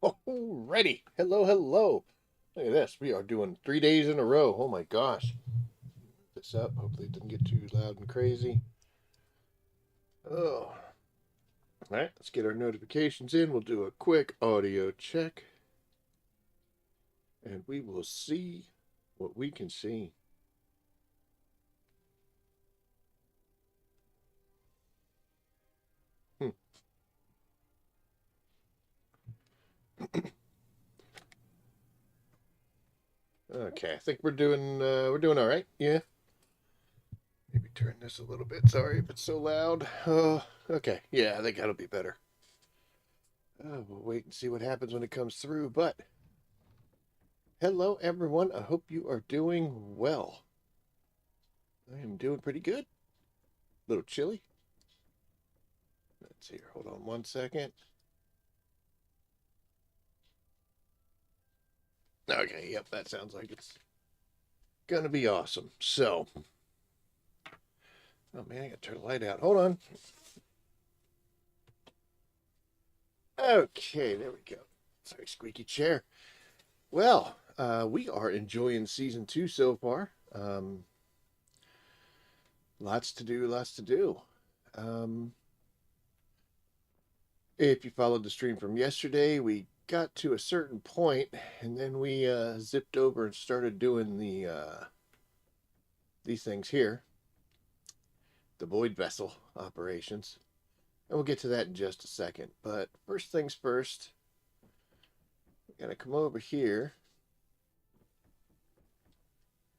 Alrighty. Hello, hello. Look at this. We are doing 3 days in a row. Oh my gosh. This up. Hopefully it doesn't get too loud and crazy. Oh. Alright, let's get our notifications in. We'll do a quick audio check. And we will see what we can see. Hmm. Okay, I think we're doing all right. Yeah. Maybe turn this a little bit. Sorry if it's so loud. Oh, okay. Yeah, I think that'll be better. We'll wait and see what happens when it comes through. But hello, everyone. I hope you are doing well. I am doing pretty good. A little chilly. Let's see here. Hold on 1 second. Okay, yep, that sounds like it's gonna be awesome. So, oh man, I gotta turn the light out. Hold on. Okay, there we go. Sorry, squeaky chair. Well, we are enjoying season 2 so far. Lots to do, lots to do. Um, if you followed the stream from yesterday, we got to a certain point, and then we zipped over and started doing these things here, the void vessel operations. And we'll get to that in just a second. But first things first, we gotta come over here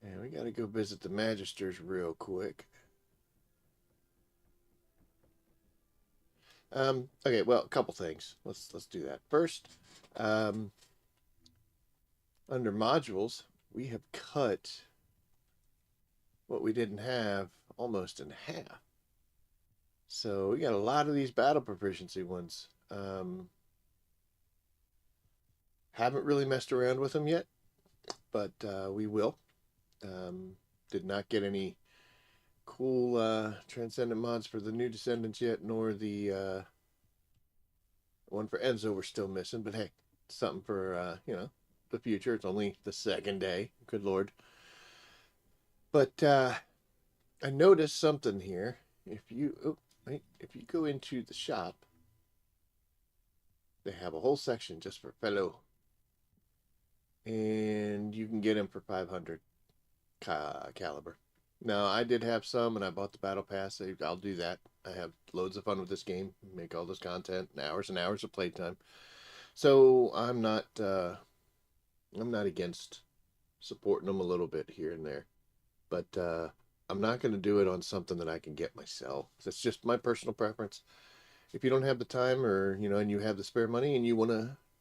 and we gotta go visit the Magisters real quick. Okay, well, a couple things. Let's do that. First, um, under modules, we have cut what we didn't have almost in half. So we got a lot of these battle proficiency ones. Haven't really messed around with them yet, but we will. Did not get any cool Transcendent mods for the new Descendants yet, nor the one for Enzo we're still missing. But hey, something for the future. It's only the second day. Good lord. But I noticed something here. If you go into the shop, they have a whole section just for fellow, and you can get him for 500 caliber. Now, I did have some, and I bought the battle pass. I'll do that. I have loads of fun with this game. Make all this content, hours and hours of playtime. So I'm not against supporting them a little bit here and there, but I'm not going to do it on something that I can get myself. That's just my personal preference. If you don't have the time, or and you have the spare money, and you want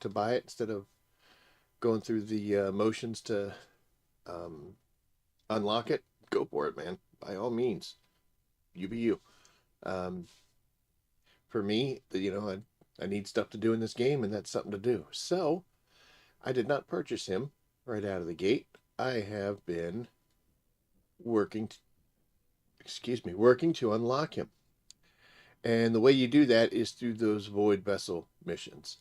to buy it instead of going through the motions to um, unlock it, go for it, man. By all means, you be you. Um, for me, I need stuff to do in this game, and that's something to do. So I did not purchase him right out of the gate. I have been working, working to unlock him. And the way you do that is through those void vessel missions.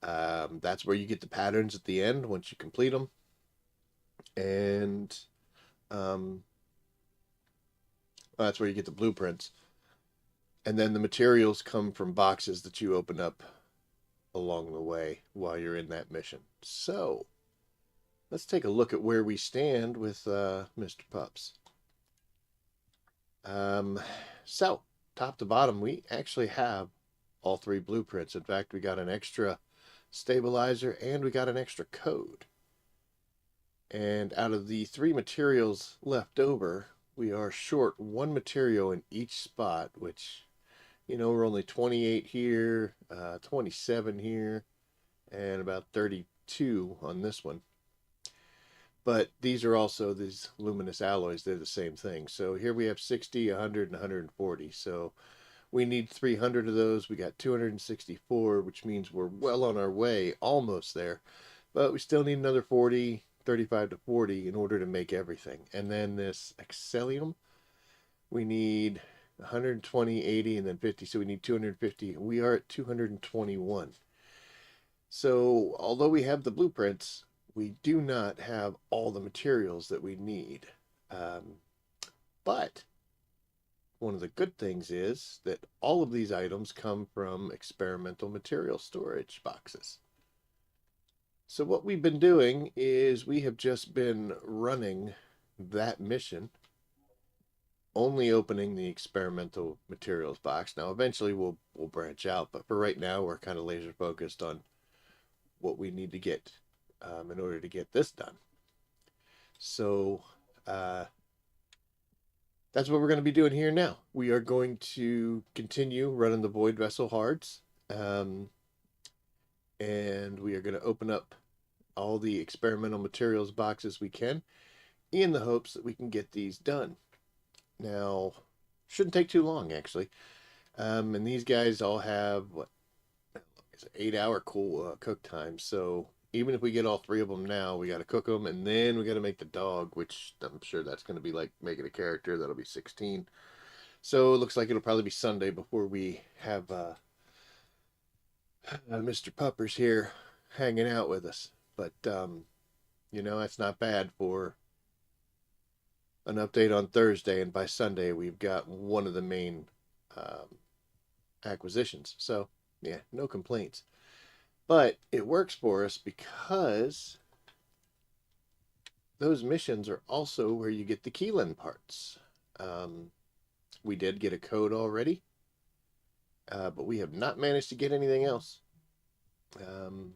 That's where you get the patterns at the end once you complete them, and um, that's where you get the blueprints. And then the materials come from boxes that you open up along the way while you're in that mission. So let's take a look at where we stand with Mr. Pups. Um, so top to bottom, we actually have all three blueprints. In fact, we got an extra stabilizer and we got an extra code. And out of the three materials left over, we are short one material in each spot, which, we're only 28 here, 27 here, and about 32 on this one. But these are also these luminous alloys. They're the same thing. So here we have 60, 100, and 140. So we need 300 of those. We got 264, which means we're well on our way, almost there. But we still need another 40, 35 to 40 in order to make everything. And then this Excellium, we need 120, 80, and then 50. So we need 250. We are at 221. So, although we have the blueprints, we do not have all the materials that we need. Um, but one of the good things is that all of these items come from experimental material storage boxes. So, what we've been doing is we have just been running that mission, only opening the experimental materials box. Now, eventually we'll branch out, but for right now, we're kind of laser focused on what we need to get in order to get this done. So uh, that's what we're going to be doing here now. We are going to continue running the Void Vessel hards, um, and we are going to open up all the experimental materials boxes we can in the hopes that we can get these done. Now, shouldn't take too long actually. And these guys all have what is it, 8 hour cool cook time. So even if we get all three of them now, we got to cook them, and then we got to make the dog, which I'm sure that's going to be like making a character. That'll be 16. So it looks like it'll probably be Sunday before we have Mr. Puppers here hanging out with us. But that's not bad for an update on Thursday, and by Sunday we've got one of the main um, acquisitions. So yeah, no complaints. But it works for us because those missions are also where you get the Keelan parts. Um, we did get a code already, but we have not managed to get anything else. Um,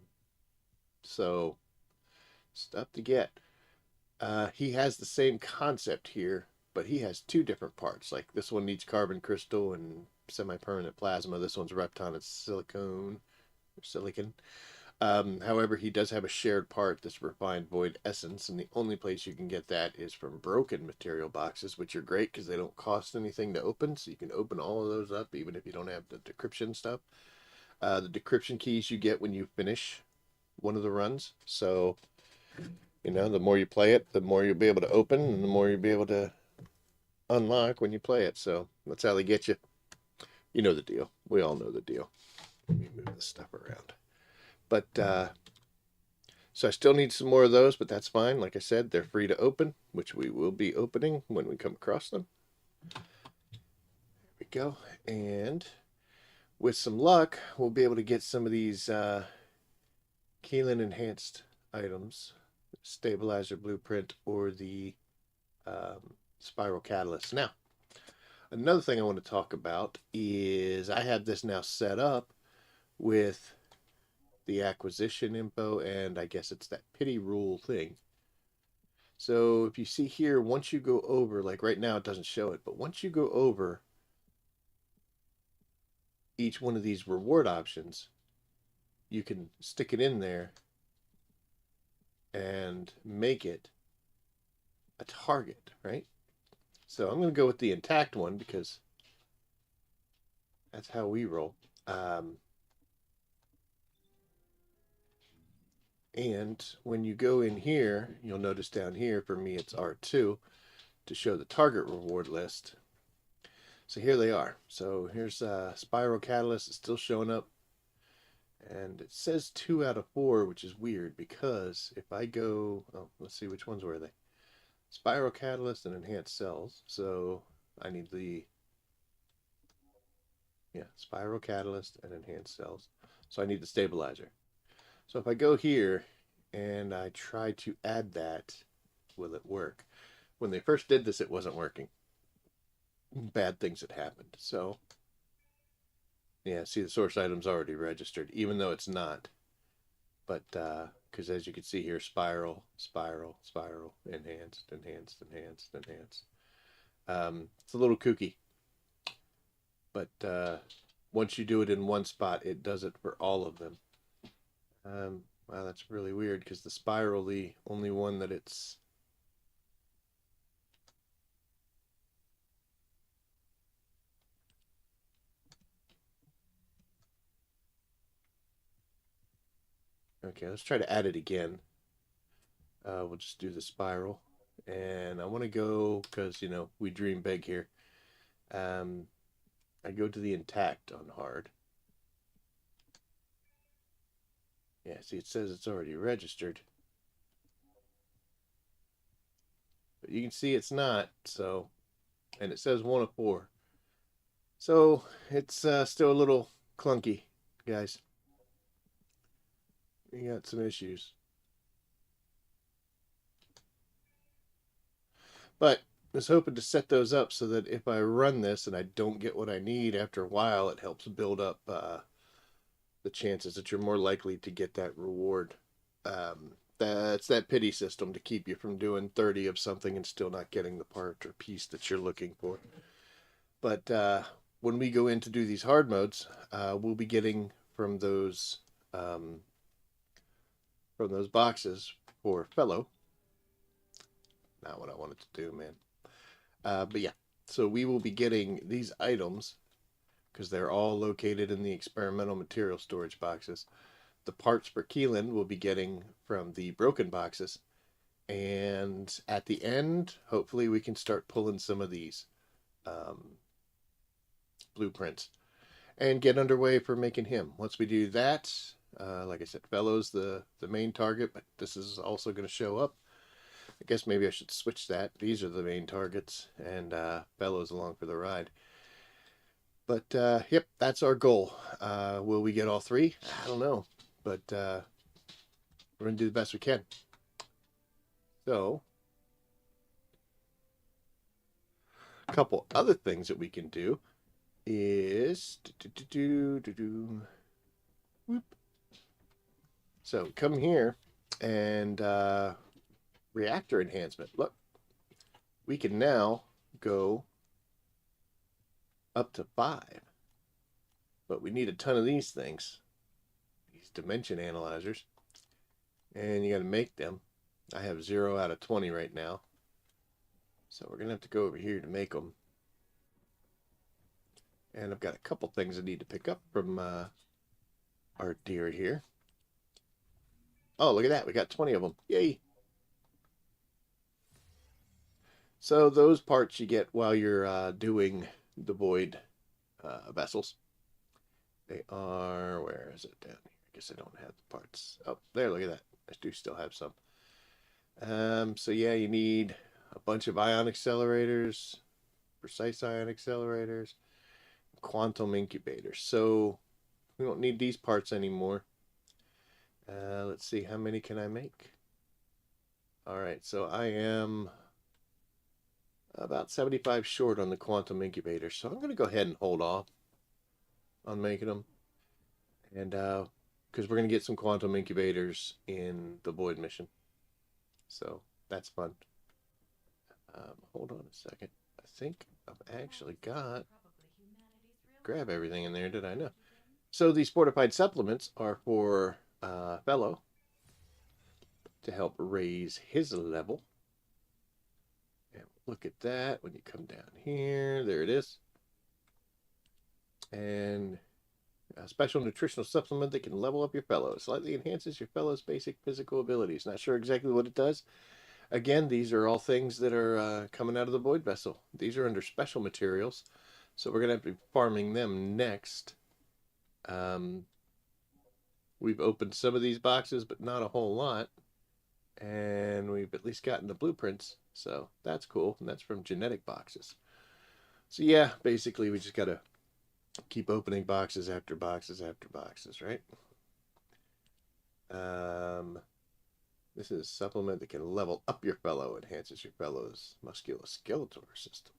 so stuff to get. He has the same concept here, but he has two different parts. Like this one needs carbon crystal and semi-permanent plasma. This one's Repton and silicon. However, he does have a shared part that's refined void essence, and the only place you can get that is from broken material boxes, which are great because they don't cost anything to open. So you can open all of those up even if you don't have the decryption stuff. The decryption keys you get when you finish one of the runs. So, the more you play it, the more you'll be able to open and the more you'll be able to unlock when you play it. So that's how they get you. You know the deal. We all know the deal. Let me move this stuff around. But so I still need some more of those, but that's fine. Like I said, they're free to open, which we will be opening when we come across them. There we go. And with some luck, we'll be able to get some of these Keelan enhanced items, stabilizer blueprint, or the spiral catalyst. Now, another thing I want to talk about is I have this now set up with the acquisition info, and I guess it's that pity rule thing. So if you see here, once you go over, like right now it doesn't show it, but once you go over each one of these reward options, you can stick it in there and make it a target, right? So I'm going to go with the intact one because that's how we roll. And when you go in here, you'll notice down here, for me it's R2, to show the target reward list. So here they are. So here's Spiral Catalyst. It's still showing up. And it says 2 out of 4, which is weird because if I go, let's see, which ones were they? Spiral Catalyst and Enhanced Cells. So I need Spiral Catalyst and Enhanced Cells. So I need the Stabilizer. So if I go here and I try to add that, will it work? When they first did this, it wasn't working. Bad things had happened. So, yeah, see the source item's already registered, even though it's not. But, because as you can see here, spiral, spiral, spiral, enhanced, enhanced, enhanced, enhanced. It's a little kooky. But once you do it in one spot, it does it for all of them. Wow, that's really weird because the spiral, the only one that it's okay, let's try to add it again. We'll just do the spiral. And I want to go, because, we dream big here. I go to the intact on hard. Yeah, see, it says it's already registered. But you can see it's not, so, and it says 1 of 4. So it's still a little clunky, guys. We got some issues. But I was hoping to set those up so that if I run this and I don't get what I need after a while, it helps build up the chances that you're more likely to get that reward. That's that pity system to keep you from doing 30 of something and still not getting the part or piece that you're looking for. But when we go in to do these hard modes, we'll be getting um, from those boxes for fellow. Not what I wanted to do, man. But yeah, so we will be getting these items because they're all located in the experimental material storage boxes. The parts for Keelan we'll be getting from the broken boxes. And at the end, hopefully, we can start pulling some of these um, blueprints and get underway for making him. Once we do that, like I said, Fellow's the main target, but this is also going to show up. I guess maybe I should switch that. These are the main targets, and Fellow's along for the ride. But yep, that's our goal. Will we get all 3? I don't know, but we're going to do the best we can. So, a couple other things that we can do is whoop. So come here and reactor enhancement. Look, we can now go up to 5, but we need a ton of these things, these dimension analyzers, and you got to make them. I have 0 out of 20 right now, so we're gonna have to go over here to make them. And I've got a couple things I need to pick up from our deer here. Oh, look at that. We got 20 of them. Yay. So those parts you get while you're doing the void vessels. They are, where is it down here? I guess I don't have the parts. Oh, there, look at that. I do still have some. So yeah, you need a bunch of ion accelerators, precise ion accelerators, quantum incubators. So we don't need these parts anymore. Let's see, how many can I make? All right, so I am about 75 short on the quantum incubator. So I'm going to go ahead and hold off on making them. And because we're going to get some quantum incubators in the void mission. So that's fun. Hold on a second. I think I've actually got grab everything in there. Did I know? So these fortified supplements are for Fellow to help raise his level. And look at that when you come down here. There it is. And a special nutritional supplement that can level up your fellow. Slightly enhances your fellow's basic physical abilities. Not sure exactly what it does. Again, these are all things that are coming out of the void vessel. These are under special materials. So we're going to have to be farming them next. We've opened some of these boxes, but not a whole lot. And we've at least gotten the blueprints. So that's cool. And that's from genetic boxes. So yeah, basically we just got to keep opening boxes after boxes after boxes, right? This is a supplement that can level up your fellow, enhances your fellow's musculoskeletal system.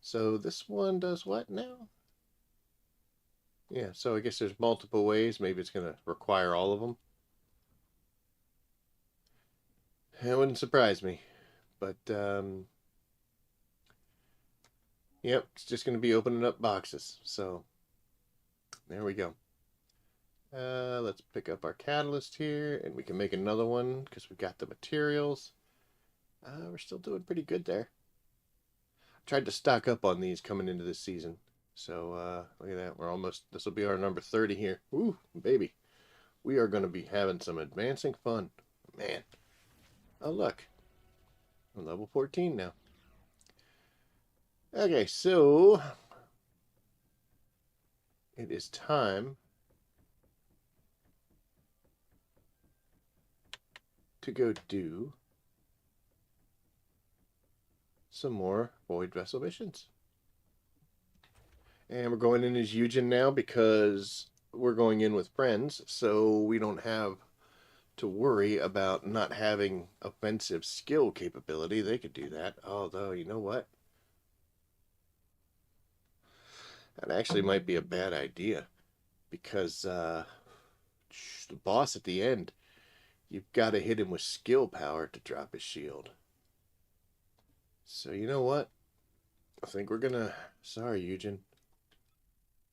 So this one does what now? Yeah, so I guess there's multiple ways. Maybe it's going to require all of them. It wouldn't surprise me. But, yep, it's just going to be opening up boxes. So, there we go. Let's pick up our catalyst here, and we can make another one because we've got the materials. We're still doing pretty good there. Tried to stock up on these coming into this season. So look at that. We're almost, this will be our number 30 here. Ooh, baby. We are going to be having some advancing fun. Man. Oh, look. I'm level 14 now. Okay, so it is time to go do some more void vessel missions. And we're going in as Eugen now because we're going in with friends, so we don't have to worry about not having offensive skill capability. They could do that. Although, you know what? That actually might be a bad idea because the boss at the end, you've got to hit him with skill power to drop his shield. So, you know what? I think we're gonna. Sorry, Eugen.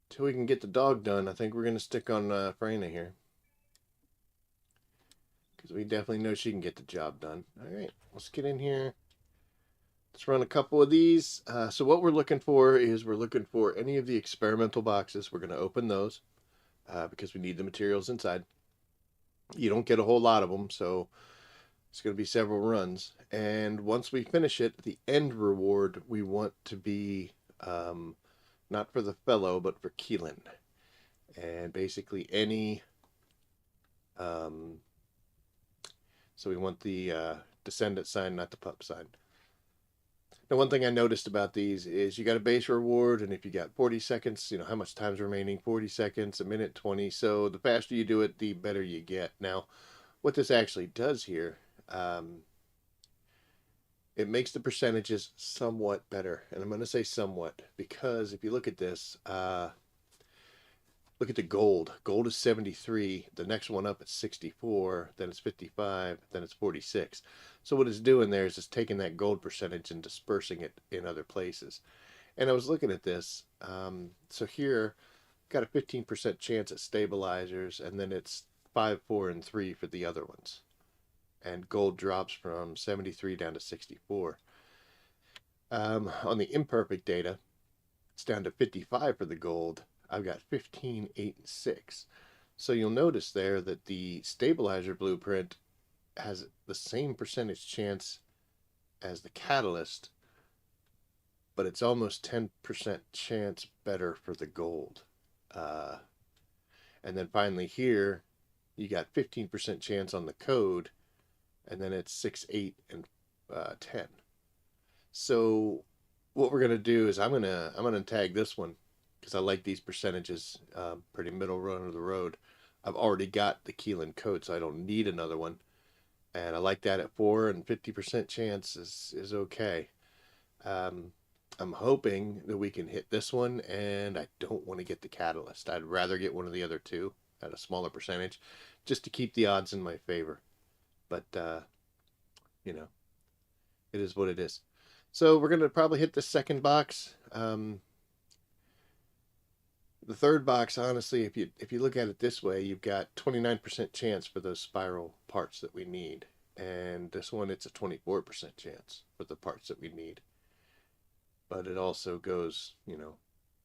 Till we can get the dog done, I think we're gonna stick on Freyna here. Because we definitely know she can get the job done. Alright, let's get in here. Let's run a couple of these. So what we're looking for is we're looking for any of the experimental boxes. We're going to open those because we need the materials inside. You don't get a whole lot of them, so it's going to be several runs. And once we finish it, the end reward we want to be not for the fellow, but for Keelan. And basically any... so we want the Descendant sign, not the pup sign. Now, one thing I noticed about these is you got a base reward, and if you got 40 seconds, you know, how much time's remaining? 40 seconds, a minute, 20. So the faster you do it, the better you get. Now, what this actually does here, it makes the percentages somewhat better. And I'm going to say somewhat because if you look at this, look at the gold. Gold is 73. The next one up is 64. Then it's 55. Then it's 46. So what it's doing there is it's taking that gold percentage and dispersing it in other places. And I was looking at this. So here, got a 15% chance at stabilizers, and then it's 5, 4, and 3 for the other ones. And gold drops from 73 down to 64. On the imperfect data, it's down to 55 for the gold. I've got 15, 8, and 6. So you'll notice there that the stabilizer blueprint has the same percentage chance as the catalyst, but it's almost 10% chance better for the gold. And then finally here, you got 15% chance on the code, and then it's 6, 8, and 10. So what we're gonna do is I'm gonna tag this one because I like these percentages, pretty middle run of the road. I've already got the Keelan code, so I don't need another one. And I like that at 4 and 50% chance is okay. I'm hoping that we can hit this one, and I don't want to get the catalyst. I'd rather get one of the other two at a smaller percentage just to keep the odds in my favor. But, you know, it is what it is. So we're going to probably hit the second box. The third box, honestly, if you look at it this way, you've got 29% chance for those spiral parts that we need. And this one, it's a 24% chance for the parts that we need. But it also goes, you know,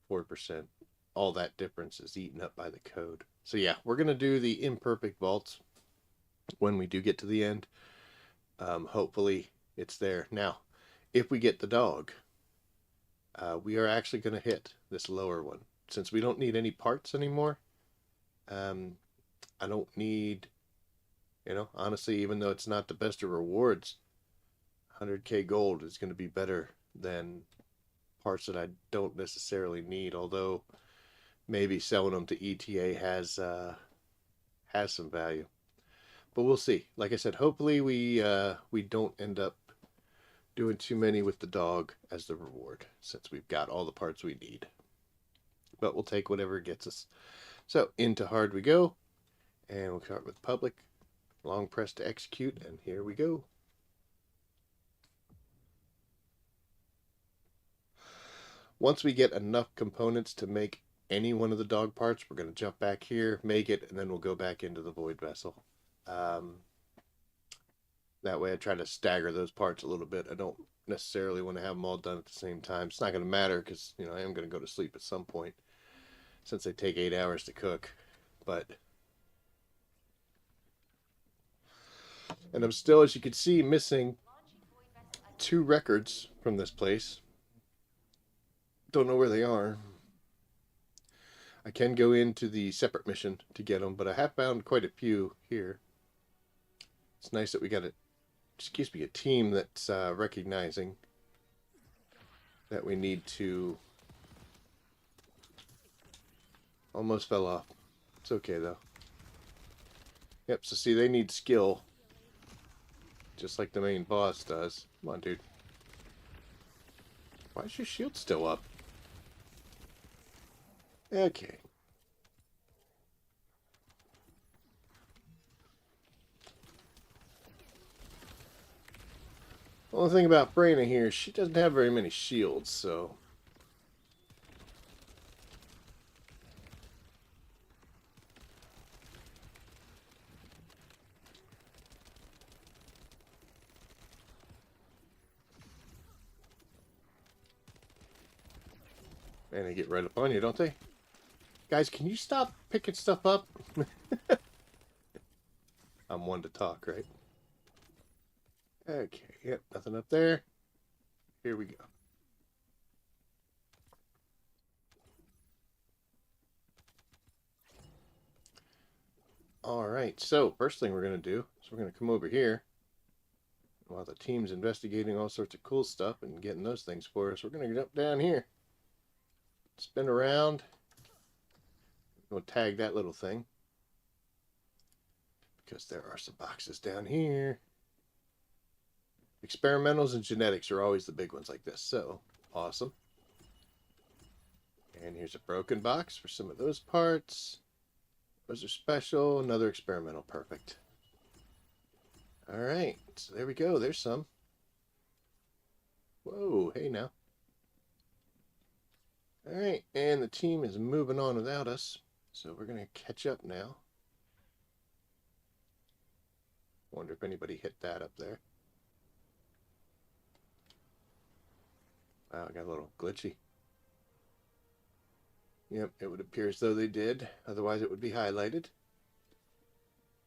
4%. All that difference is eaten up by the code. So yeah, we're going to do the imperfect vaults when we do get to the end. Hopefully it's there. Now, if we get the dog, we are actually going to hit this lower one. Since we don't need any parts anymore, I don't need, you know, honestly, even though it's not the best of rewards, 100k gold is going to be better than parts that I don't necessarily need, although maybe selling them to ETA has some value. But we'll see. Like I said, hopefully we don't end up doing too many with the dog as the reward, since we've got all the parts we need. But we'll take whatever gets us. So into hard we go, and we'll start with public. Long press to execute, and here we go. Once we get enough components to make any one of the dog parts, we're going to jump back here, make it, and then we'll go back into the void vessel. That way I try to stagger those parts a little bit. I don't necessarily want to have them all done at the same time. It's not going to matter because, you know, I am going to go to sleep at some point since they take 8 hours to cook. And I'm still, as you can see, missing 2 records from this place. Don't know where they are. I can go into the separate mission to get them, but I have found quite a few here. It's nice that we got a team that's recognizing that we need to. Almost fell off. It's okay though. Yep, so see, they need skill. Just like the main boss does. Come on, dude. Why is your shield still up? Okay. The only thing about Brayna here, she doesn't have very many shields, so... Man, they get right up on you, don't they? Guys, can you stop picking stuff up? I'm one to talk, right? Okay, yep, nothing up there. Here we go. Alright, so first thing we're going to do is we're going to come over here. While the team's investigating all sorts of cool stuff and getting those things for us, we're going to jump down here. Spin around. We'll tag that little thing. Because there are some boxes down here. Experimentals and genetics are always the big ones like this. So, awesome. And here's a broken box for some of those parts. Those are special. Another experimental. Perfect. Alright. So there we go. There's some. Whoa. Hey now. Alright. And the team is moving on without us. So we're going to catch up now. Wonder if anybody hit that up there. Wow, I got a little glitchy. Yep, it would appear as though they did. Otherwise it would be highlighted.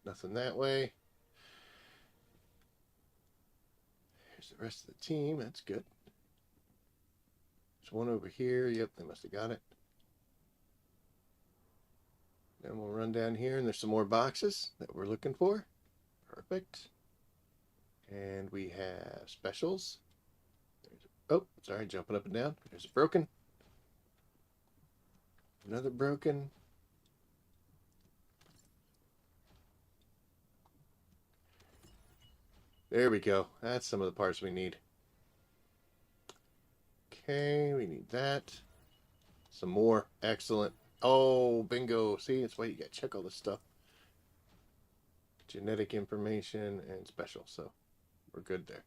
Nothing that way. Here's the rest of the team. That's good. There's one over here. Yep, they must have got it. Then we'll run down here, and there's some more boxes that we're looking for. Perfect. And we have specials. Oh, sorry, jumping up and down. There's a broken. Another broken. There we go. That's some of the parts we need. Okay, we need that. Some more. Excellent. Oh, bingo. See, that's why you gotta check all this stuff. Genetic information and special, so we're good there.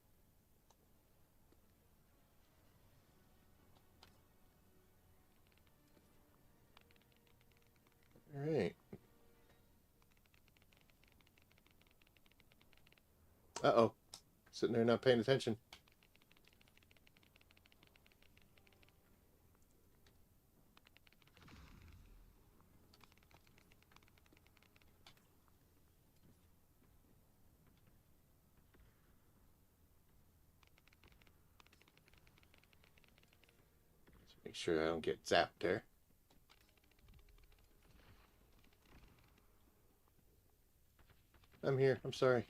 All right. Uh-oh. Sitting there not paying attention. Make sure I don't get zapped there. I'm here. I'm sorry.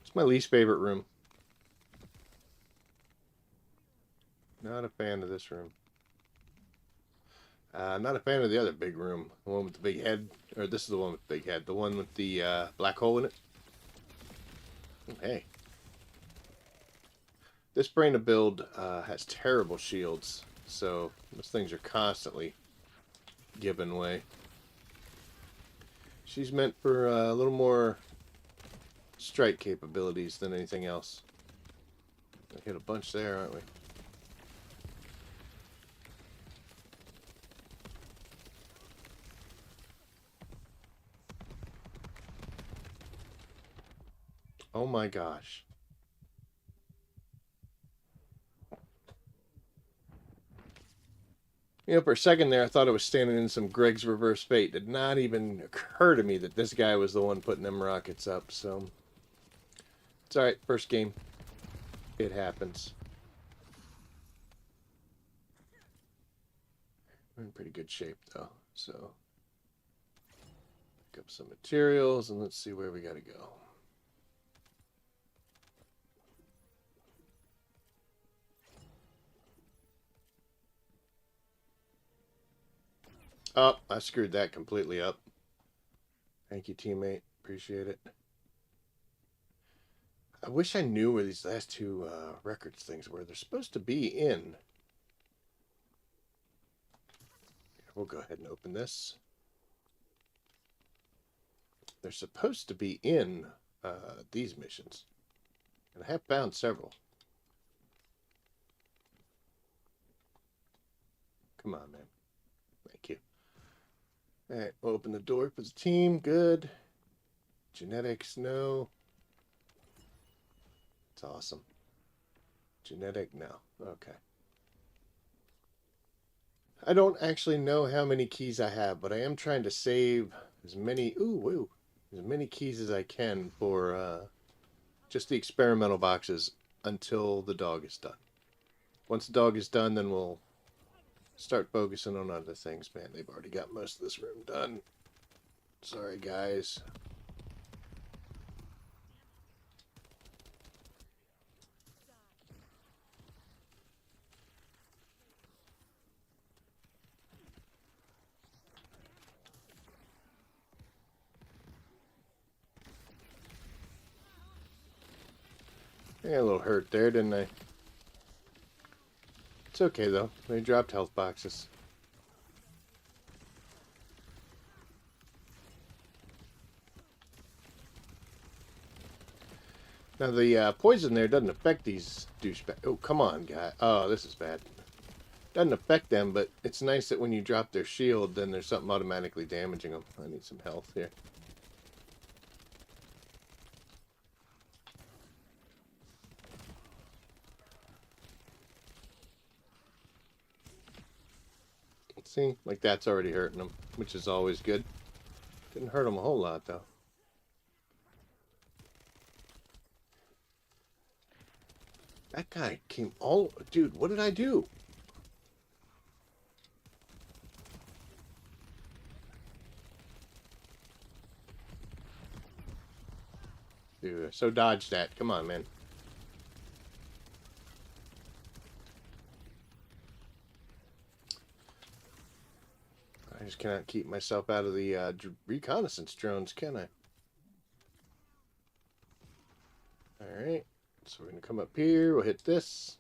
It's my least favorite room. Not a fan of this room. I'm not a fan of the other big room. The one with the big head. Or this is the one with the big head. The one with the black hole in it. Hey. This Brayna build has terrible shields. So those things are constantly giving way. She's meant for a little more strike capabilities than anything else. I hit a bunch there, aren't we? Oh my gosh. You know, for a second there, I thought I was standing in some Greg's Reverse Fate. It did not even occur to me that this guy was the one putting them rockets up, so... It's alright, first game. It happens. We're in pretty good shape though, so pick up some materials and let's see where we gotta go. Oh, I screwed that completely up. Thank you, teammate. Appreciate it. I wish I knew where these last two records things were. They're supposed to be in. We'll go ahead and open this. They're supposed to be in these missions. And I have found several. Come on, man. Thank you. All right, we'll open the door for the team. Good. Genetics, no. It's awesome. Genetic, no. Okay. I don't actually know how many keys I have, but I am trying to save as many, as many keys as I can for just the experimental boxes until the dog is done. Once the dog is done, then we'll start focusing on other things. Man, they've already got most of this room done. Sorry, guys. I got a little hurt there, didn't I? It's okay, though. They dropped health boxes. Now, the poison there doesn't affect these douchebags. Oh, come on, guy. Oh, this is bad. Doesn't affect them, but it's nice that when you drop their shield, then there's something automatically damaging them. I need some health here. See, like that's already hurting them, which is always good. Didn't hurt them a whole lot, though. That guy came all... Dude, what did I do? Dude, so dodge that. Come on, man. I just cannot keep myself out of the reconnaissance drones, can I? Alright. So we're going to come up here. We'll hit this.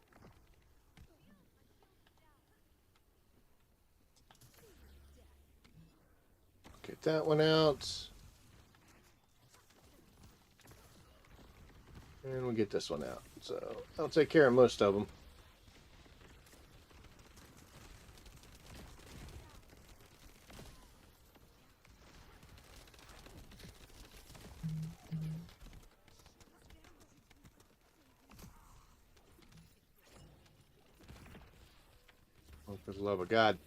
Get that one out. And we'll get this one out. So I'll take care of most of them. Oh, for the love of God.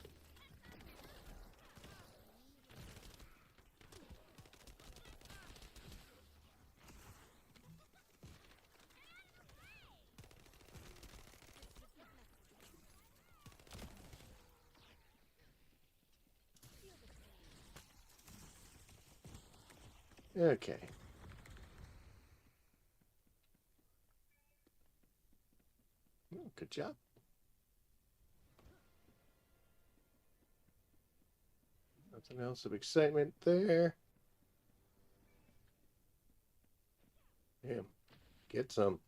Okay. Good job. Nothing else of excitement there. Damn. Get some.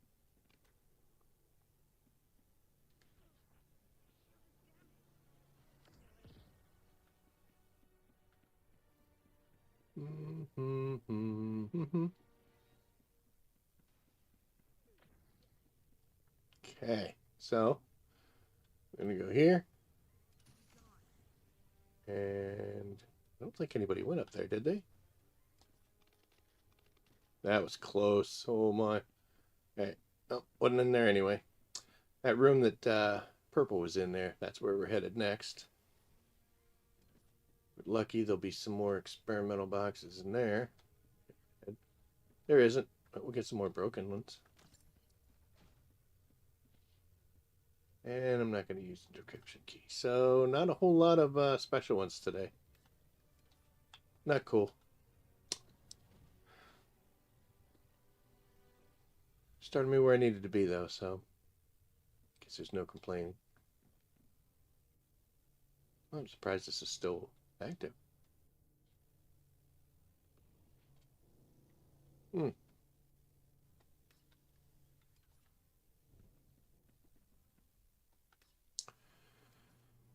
Okay, so I'm gonna go here, and I don't think anybody went up there, did they? That was close. Oh my. Okay. Oh, wasn't in there anyway. That room that Purple was in there, that's where we're headed next. We're lucky there'll be some more experimental boxes in there. There isn't, but we'll get some more broken ones. And I'm not going to use the decryption key. So not a whole lot of special ones today. Not cool. Started me where I needed to be though, so guess there's no complaining. I'm surprised this is still active. Hmm.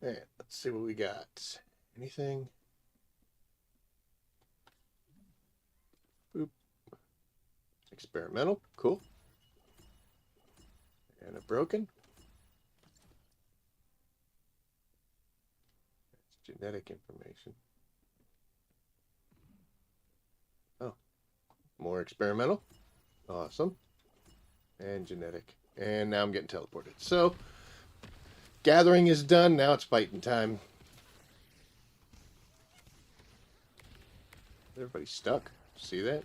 And let's see what we got. Anything? Boop. Experimental. Cool. And a broken. That's genetic information. Oh, more experimental. Awesome. And genetic. And now I'm getting teleported. So, gathering is done. Now it's fighting time. Everybody's stuck. See that?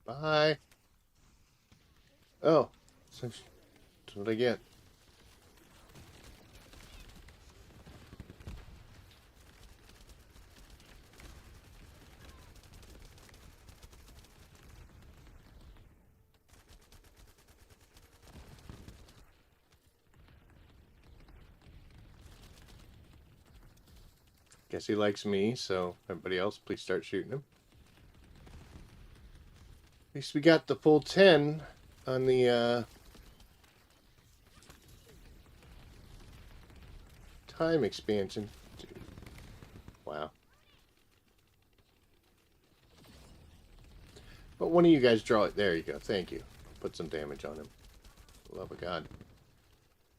Bye. Oh, that's what I get. Guess he likes me, so everybody else, please start shooting him. At least we got the full 10 on the time expansion. Dude. Wow. But one of you guys draw it. There you go. Thank you. Put some damage on him. Love of God.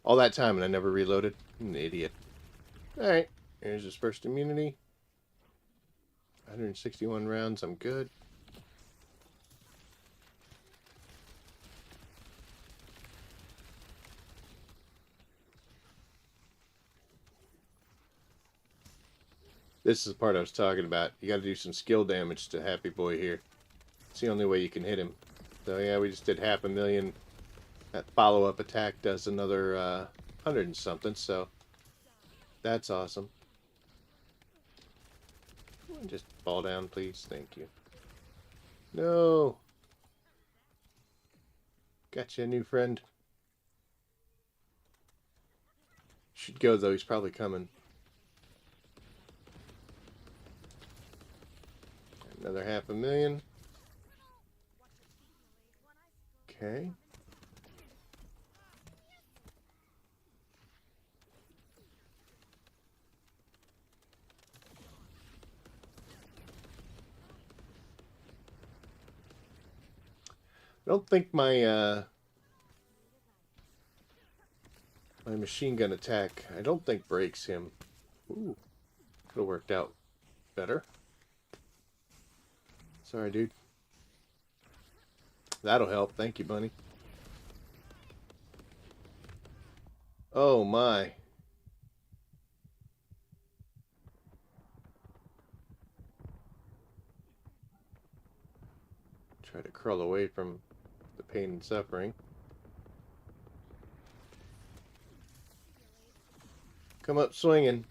All that time and I never reloaded. I'm an idiot. Alright. Here's his first immunity. 161 rounds. I'm good. This is the part I was talking about. You got to do some skill damage to Happy Boy here. It's the only way you can hit him. So yeah, we just did 500,000. That follow-up attack does another 100 and something, so that's awesome. Just fall down, please. Thank you. No. Gotcha, new friend. Should go, though. He's probably coming. Another 500,000. Okay. I don't think my my machine gun attack, I don't think breaks him. Ooh. Could have worked out better. Sorry, dude. That'll help. Thank you, bunny. Oh, my. Try to crawl away from the pain and suffering. Come up swinging.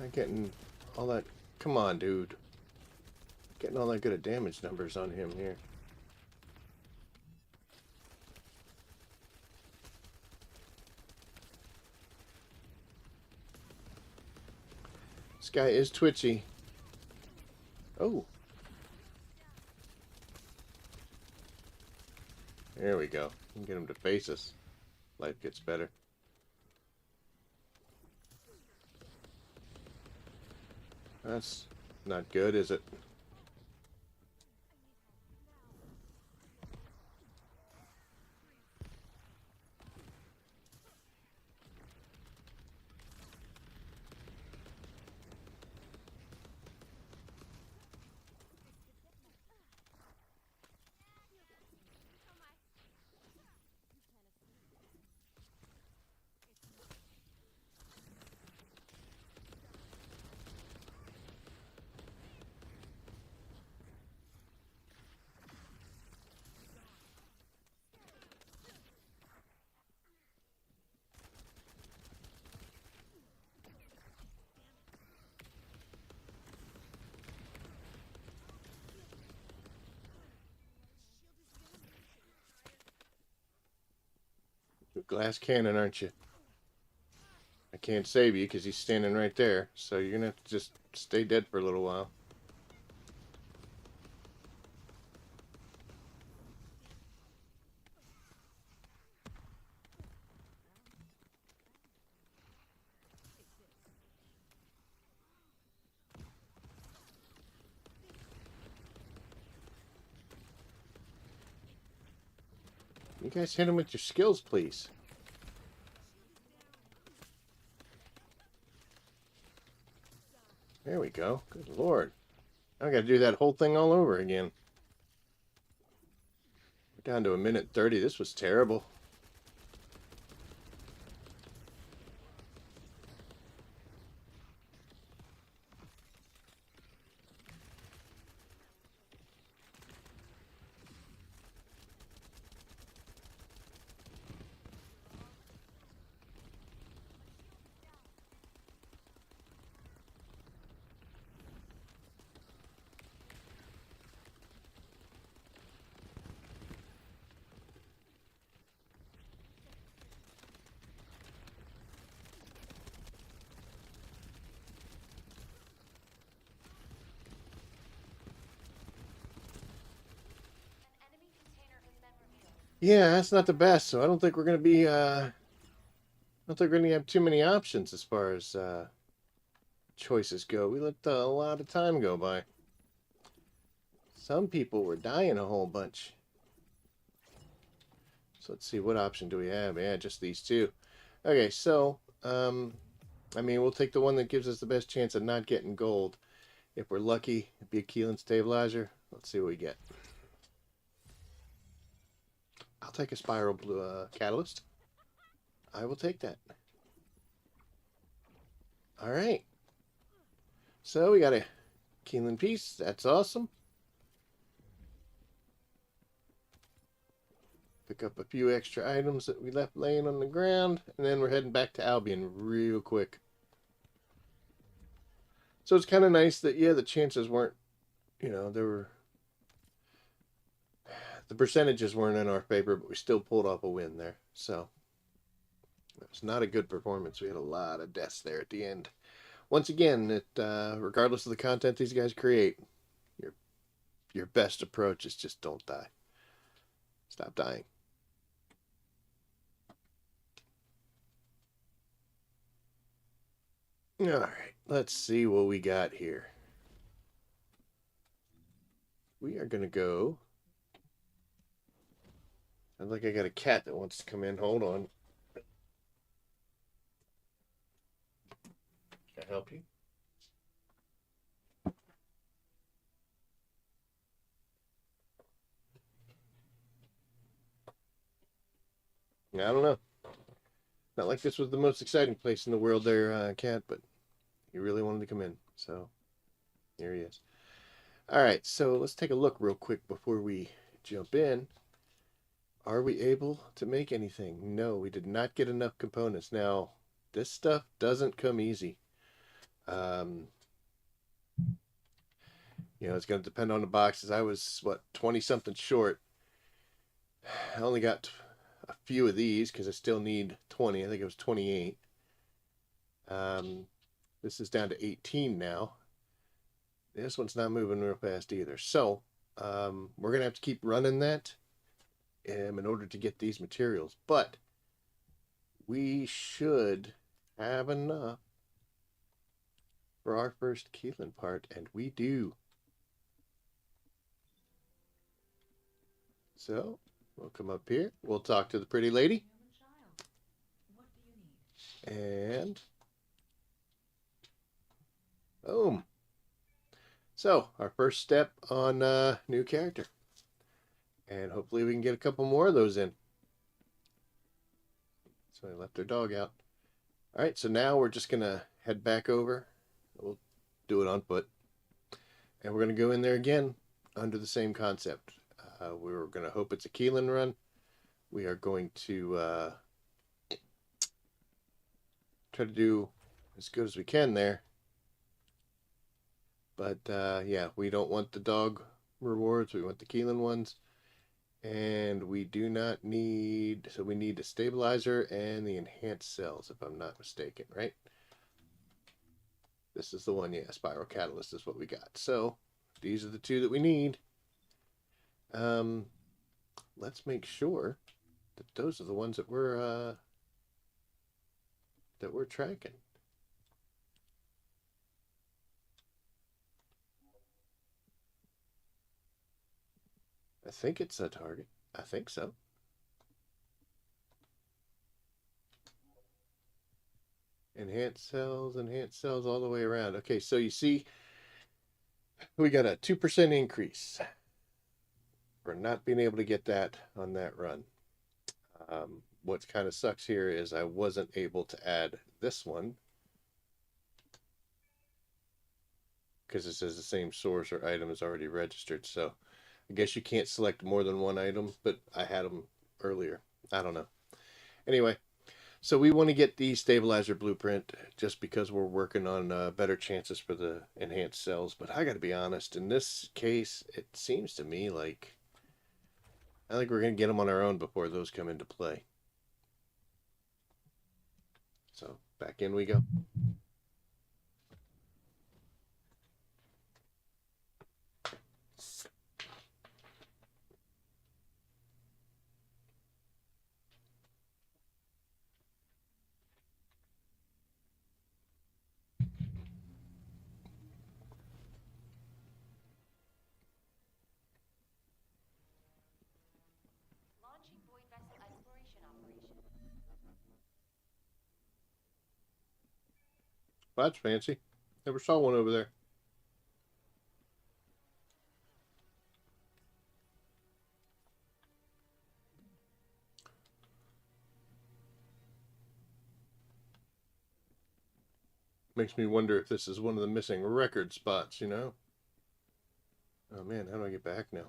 Not getting all that. Come on, dude. Getting all that good of damage numbers on him here. This guy is twitchy. Oh. There we go. We can get him to face us. Life gets better. That's not good, is it? glass cannon, aren't you? I can't save you because he's standing right there. So you're going to have to just stay dead for a little while. You guys hit him with your skills, please. There we go. Good lord. I got to do that whole thing all over again. We're down to 1:30. This was terrible. Yeah, that's not the best. So I don't think we're going to be, I don't think we're going to have too many options as far as choices go. We let a lot of time go by. Some people were dying a whole bunch. So let's see, what option do we have? Yeah, just these two. Okay, so, I mean, we'll take the one that gives us the best chance of not getting gold. If we're lucky, it'd be a Keelan stabilizer. Let's see what we get. I'll take a spiral blue catalyst. I will take that. All right. So we got a Keelan piece. That's awesome. Pick up a few extra items that we left laying on the ground, and then we're heading back to Albion real quick. So it's kind of nice that, yeah, the chances weren't, you know, the percentages weren't in our favor, but we still pulled off a win there. So it was not a good performance. We had a lot of deaths there at the end. Once again, regardless of the content these guys create, your best approach is just don't die. Stop dying. All right, let's see what we got here. We are going to go. Sounds like I got a cat that wants to come in. Hold on. Can I help you? I don't know. Not like this was the most exciting place in the world there, cat, but he really wanted to come in. So here he is. All right, so let's take a look real quick before we jump in. Are we able to make anything? No, we did not get enough components. Now, this stuff doesn't come easy. You know, it's going to depend on the boxes. I was, what, 20 something short. I only got a few of these because I still need 20. I think it was 28. This is down to 18 now. This one's not moving real fast either. So, we're going to have to keep running that in order to get these materials. But we should have enough for our first Keelan part, and we do. So, we'll come up here. We'll talk to the pretty lady. And boom. So, our first step on new character. And hopefully we can get a couple more of those in. So I left their dog out. All right, so now we're just going to head back over. We'll do it on foot. And we're going to go in there again under the same concept. We're going to hope it's a Keelan run. We are going to try to do as good as we can there. But yeah, we don't want the dog rewards. We want the Keelan ones. And we do not need, so we need the stabilizer and the enhanced cells, if I'm not mistaken, right? This is the one, yeah, spiral catalyst is what we got. So these are the two that we need. Let's make sure that those are the ones that we're tracking. I think it's a target. I think so. Enhanced cells all the way around. Okay, so you see, we got a 2% increase for not being able to get that on that run. What kind of sucks here is I wasn't able to add this one because it says the same source or item is already registered. So I guess you can't select more than one item, but I had them earlier. I don't know. Anyway, so we want to get the stabilizer blueprint just because we're working on better chances for the enhanced cells. But I got to be honest, in this case, it seems to me like I think we're going to get them on our own before those come into play. So back in we go. Launching void vessel exploration operation. Well, that's fancy. Never saw one over there. Makes me wonder if this is one of the missing record spots, you know? Oh man, how do I get back now?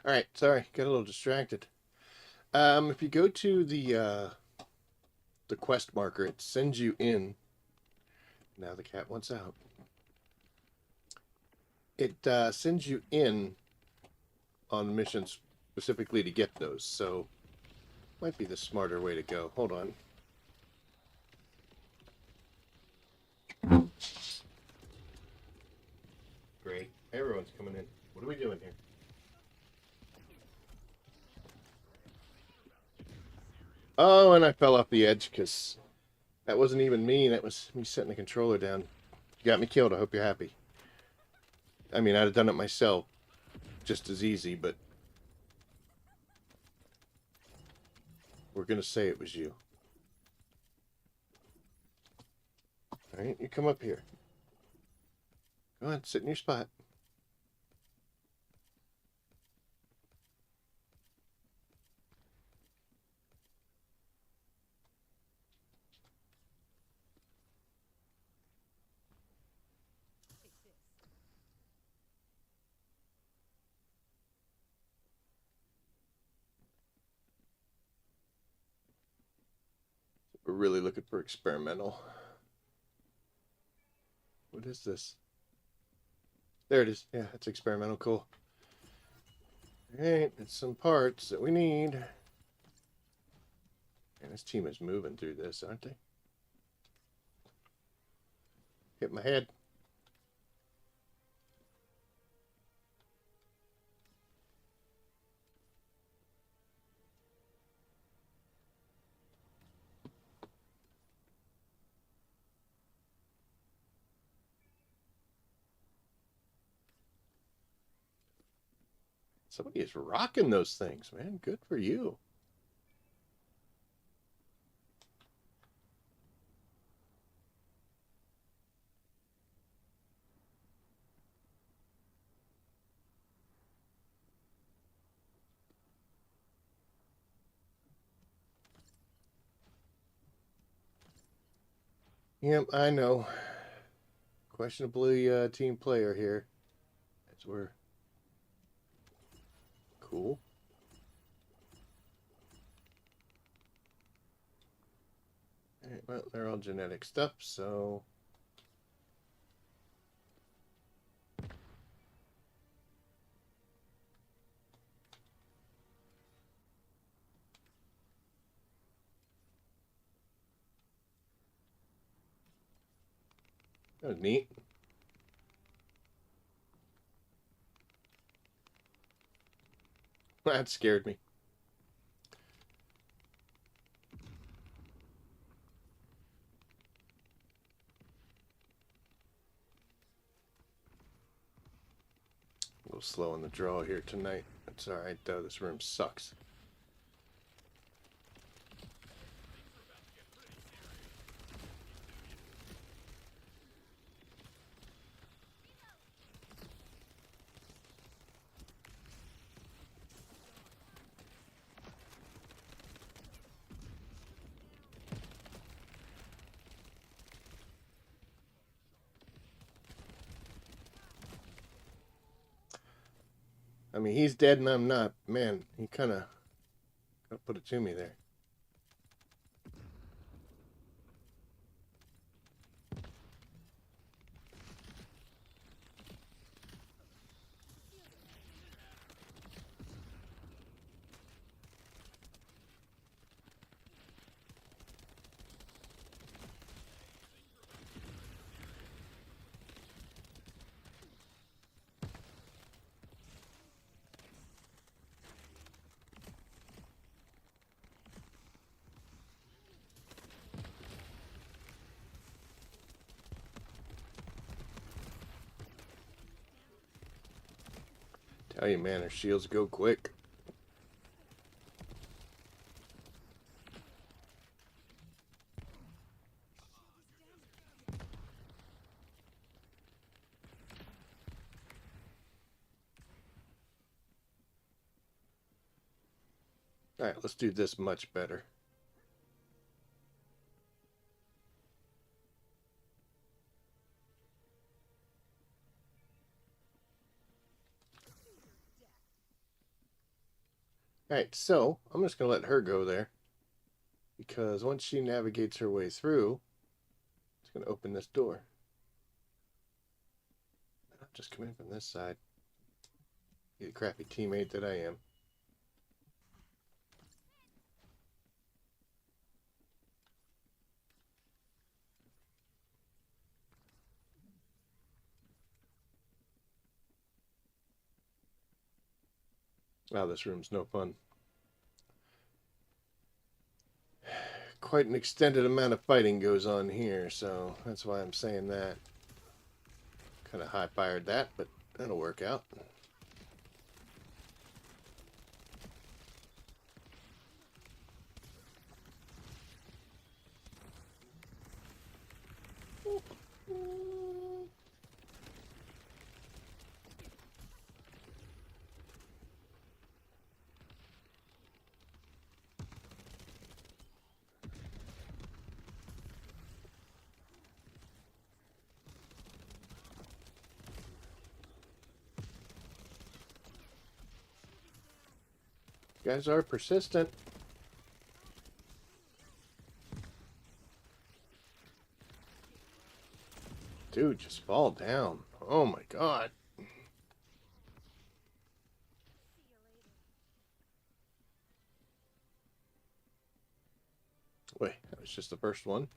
All right, sorry, got a little distracted. If you go to the quest marker, it sends you in. Now the cat wants out. It sends you in on missions specifically to get those, so might be the smarter way to go. Hold on. Great, everyone's coming in. What are we doing here? Oh, and I fell off the edge because that wasn't even me. That was me setting the controller down. You got me killed. I hope you're happy. I mean, I'd have done it myself just as easy, but we're going to say it was you. All right, you come up here. Go on, sit in your spot. We're really looking for experimental. What is this? There it is. Yeah, it's experimental. Cool. All right, it's some parts that we need. And this team is moving through this, aren't they? Hit my head. Somebody is rocking those things, man. Good for you. Yep, I know. Questionably team player here. That's where. Cool. well, they're all genetic stuff, so. That was neat. That scared me. A little slow on the draw here tonight. That's alright though, this room sucks. I mean, he's dead and I'm not. Man, he kind of put it to me there. Tell you, man, her shields go quick. Alright, let's do this much better. Alright, so I'm just going to let her go there. Because once she navigates her way through, it's going to open this door. I'll just come in from this side. Be the crappy teammate that I am. Wow, this room's no fun. Quite an extended amount of fighting goes on here, so that's why I'm saying that. Kind of high-fired that, but that'll work out. You guys are persistent. Dude, just fall down. Oh my god. Wait, that was just the first one.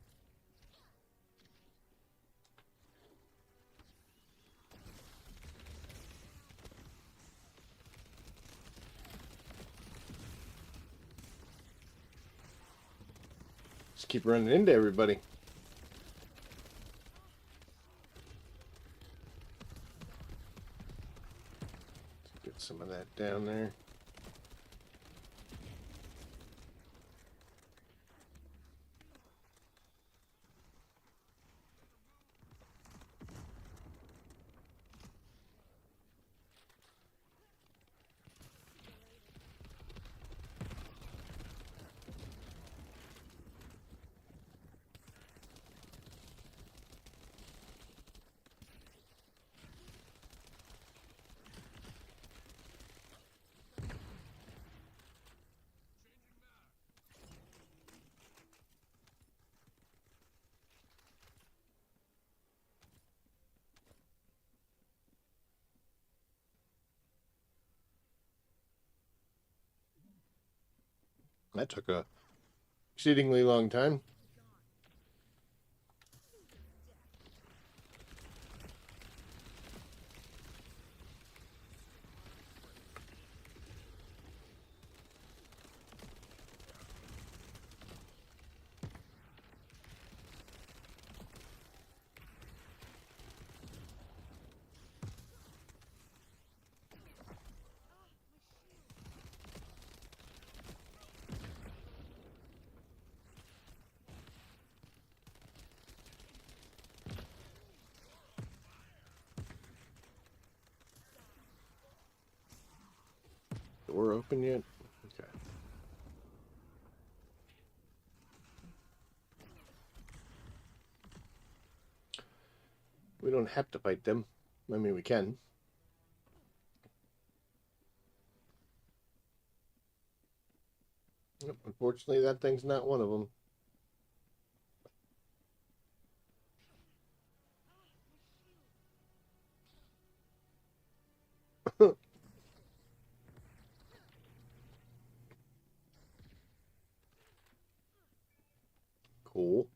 Just keep running into everybody. Get some of that down there. That took a exceedingly long time. Door open yet? Okay. We don't have to fight them. I mean, we can. Unfortunately, that thing's not one of them. Cool.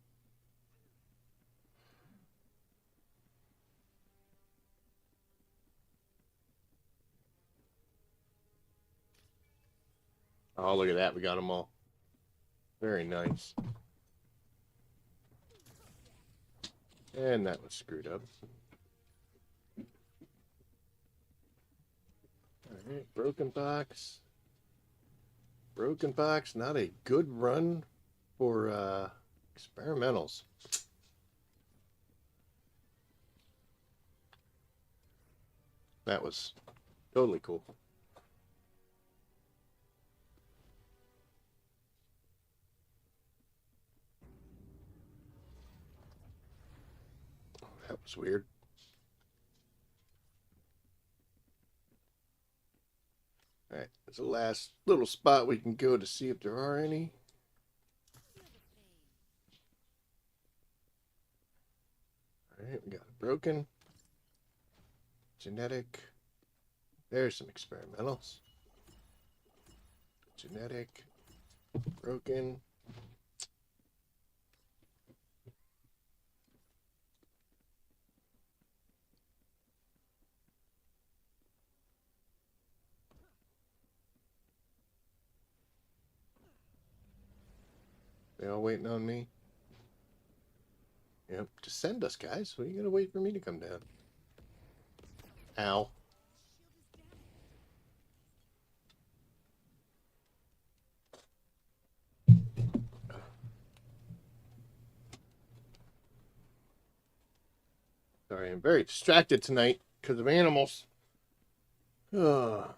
Oh, look at that. We got them all. Very nice. And that was screwed up. Alright, broken box. Broken box, not a good run for experimentals. That was totally cool. That was weird. Alright, there's the last little spot we can go to see if there are any. Alright, we got a broken. Genetic. There's some experimentals. Genetic. Broken. They all waiting on me? Yep. Descend us, guys. What are you gonna wait for me to come down? Ow. Sorry, I'm very distracted tonight because of animals. Ugh.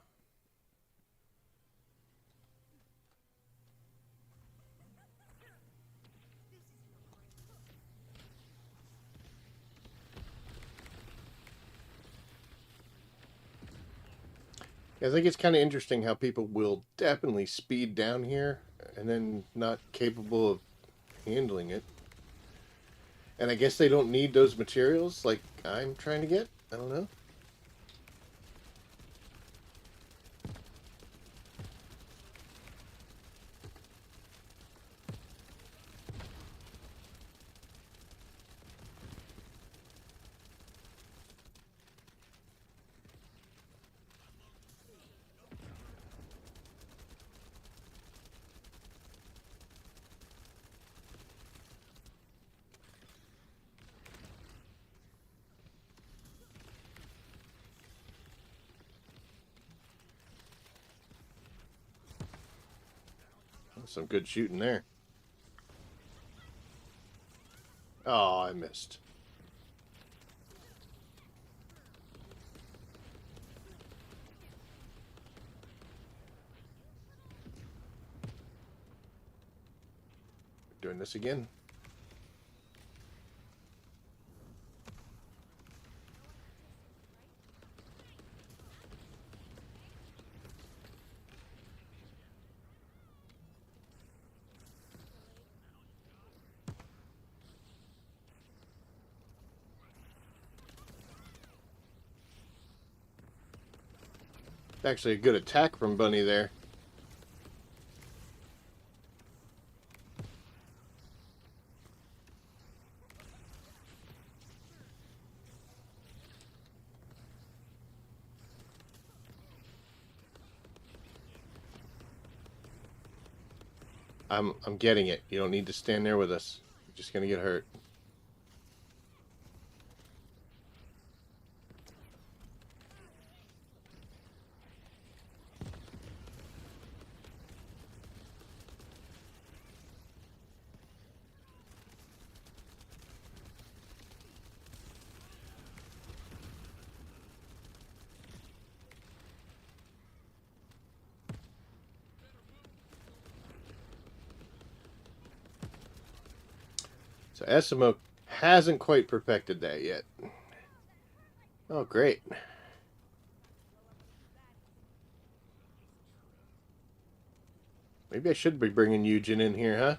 I think it's kind of interesting how people will definitely speed down here and then not capable of handling it. And I guess they don't need those materials like I'm trying to get. I don't know. Some good shooting there. Oh, I missed. Doing this again. Actually, a good attack from Bunny there. I'm getting it. You don't need to stand there with us. You're just gonna get hurt. So Esimo hasn't quite perfected that yet. Oh, great. Maybe I should be bringing Eugen in here, huh?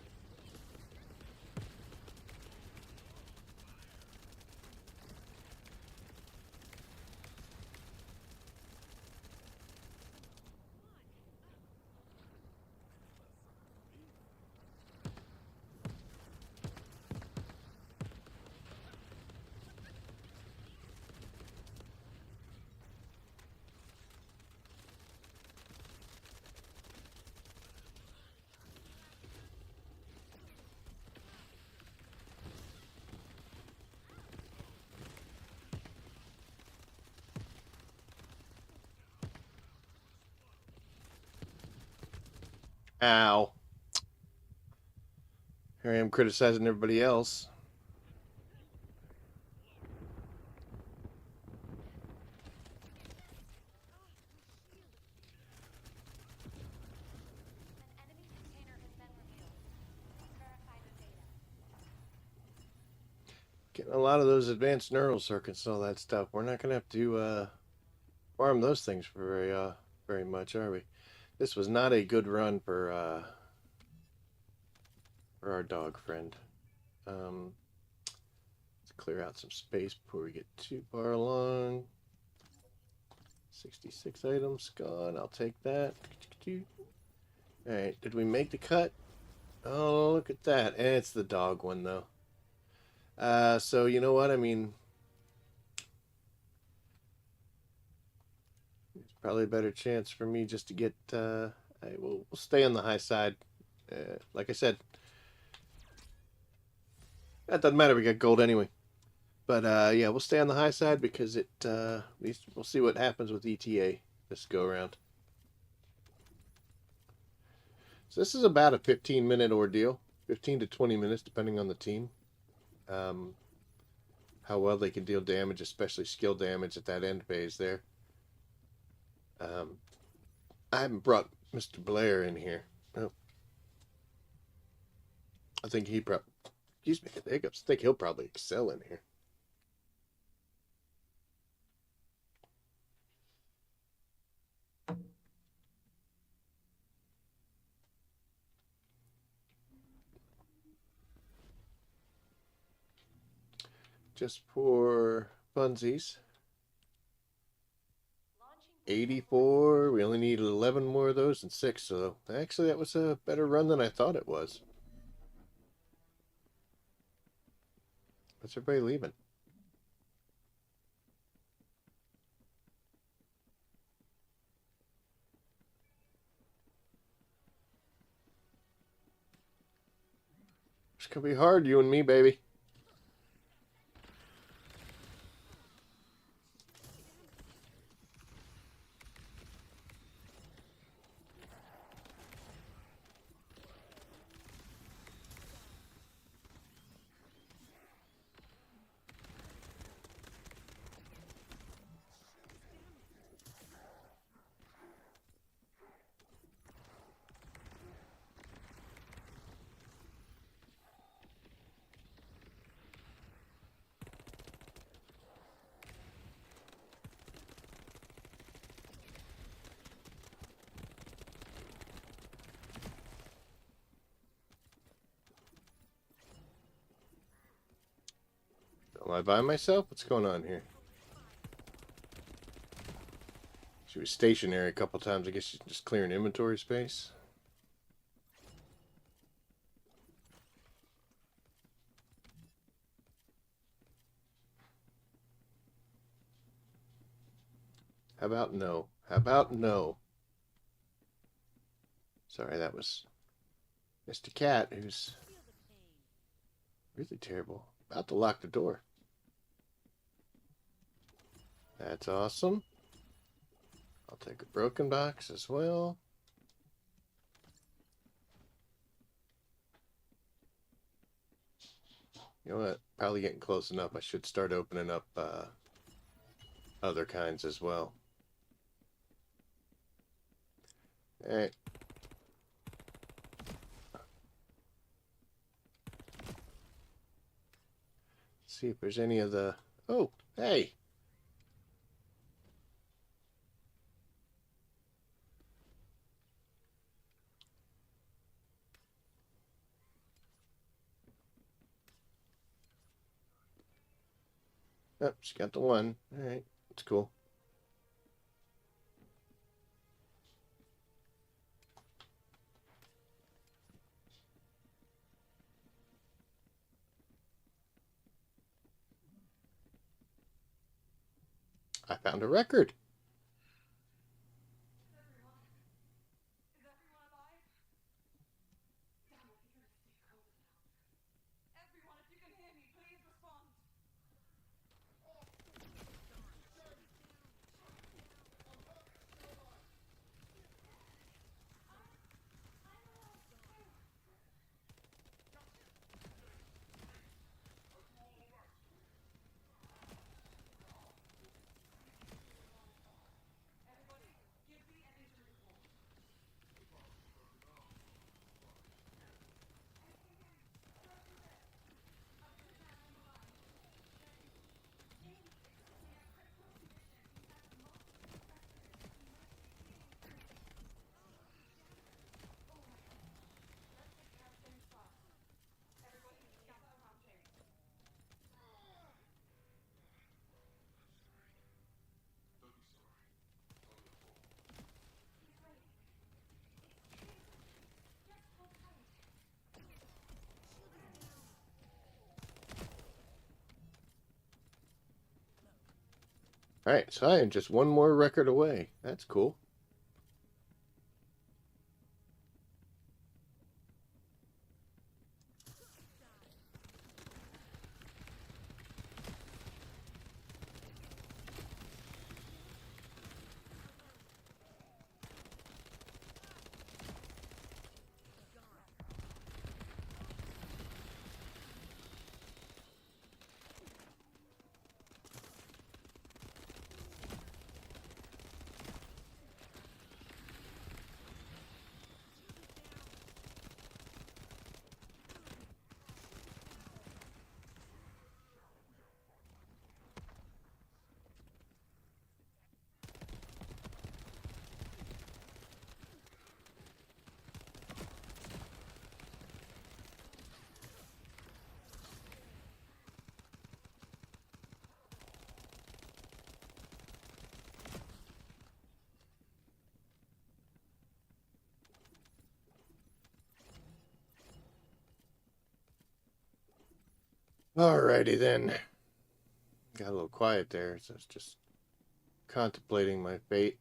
Ow. Here I am criticizing everybody else. An enemy container has been revealed. Verify the data. Getting a lot of those advanced neural circuits and all that stuff. We're not gonna have to farm those things for very much, are we? This was not a good run for our dog friend. Let's clear out some space before we get too far along. 66 items gone. I'll take that. All right, did we make the cut? Oh, look at that. And it's the dog one though. So you know what? I mean, it's probably a better chance for me just to get. We'll stay on the high side. Like I said, that doesn't matter. We got gold anyway. But yeah, we'll stay on the high side because at least we'll see what happens with ETA this go around. So this is about a 15-minute ordeal, 15 to 20 minutes depending on the team. Um, how well they can deal damage, especially skill damage at that end phase there. Um, I haven't brought Mr. Blair in here. Oh, I think he probably, excuse me, the hiccups. I think he'll probably excel in here. Just for funsies. 84. We only need 11 more of those and 6. So actually, that was a better run than I thought it was. What's everybody leaving? It's gonna be hard, you and me, baby. Am I by myself? What's going on here? She was stationary a couple times. I guess she's just clearing inventory space. How about no? How about no? Sorry, that was Mr. Cat, who's really terrible. About to lock the door. That's awesome. I'll take a broken box as well. You know what? Probably getting close enough. I should start opening up other kinds as well. All right. See if there's any of the... Oh, hey! Oh, she got the one. All right, that's cool. I found a record. Is everyone alive? Damn it, you gotta stay cold now. Everyone, if you can hear me, please respond. Everybody, give me an injury report. Let's take care of James first. Everybody, gather around James. He's ready. It's James. Just hold tight. All right, so I am just one more record away. That's cool. Alrighty then. Got a little quiet there, so I was just contemplating my fate.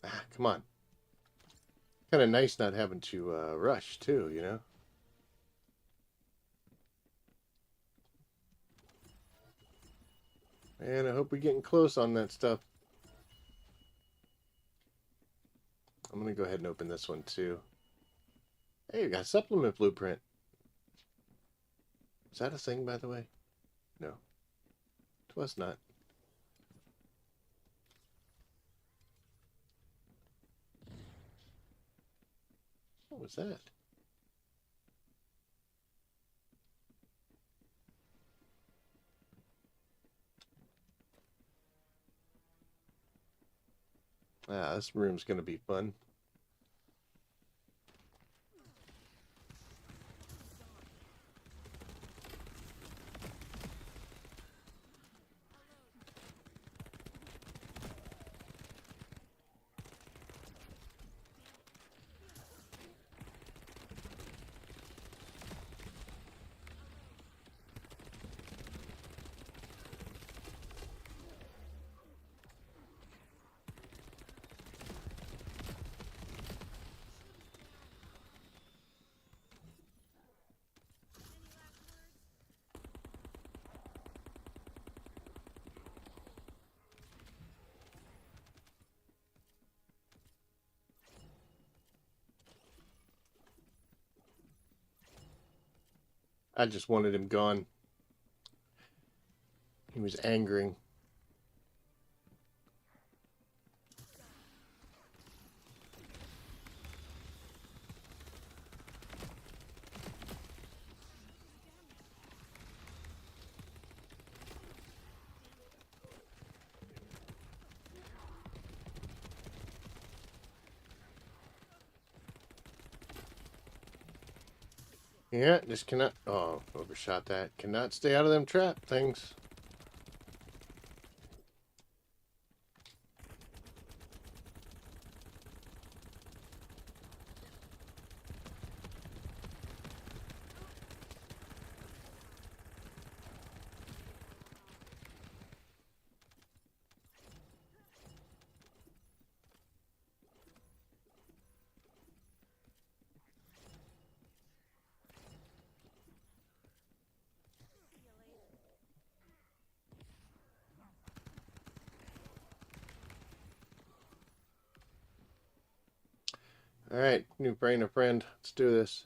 Ah, come on. Kind of nice not having to rush too, you know? And I hope we're getting close on that stuff. I'm gonna go ahead and open this one too. Hey, we got a supplement blueprint. Is that a thing, by the way? No. It was not. What was that? Ah, this room's gonna be fun. I just wanted him gone. He was angering. Yeah, just cannot. Oh, overshot that. Cannot stay out of them trap things. All right, new brain a friend. Let's do this.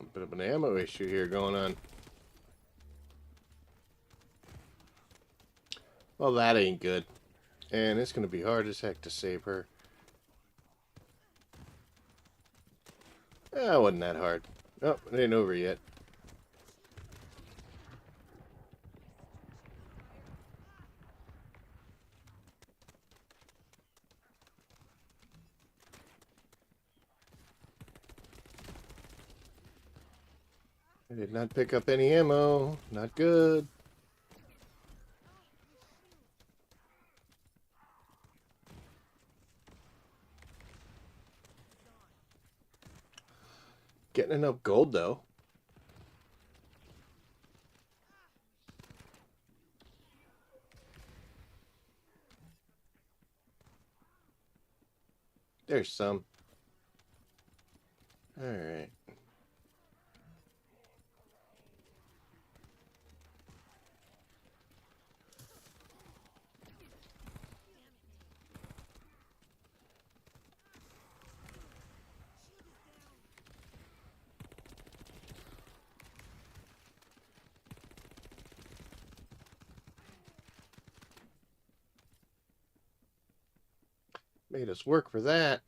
A bit of an ammo issue here going on. Well, that ain't good. And it's going to be hard as heck to save her. It wasn't that hard. Nope, it ain't over yet. I did not pick up any ammo. Not good. Getting enough gold, though. There's some. Alright. Made us work for that.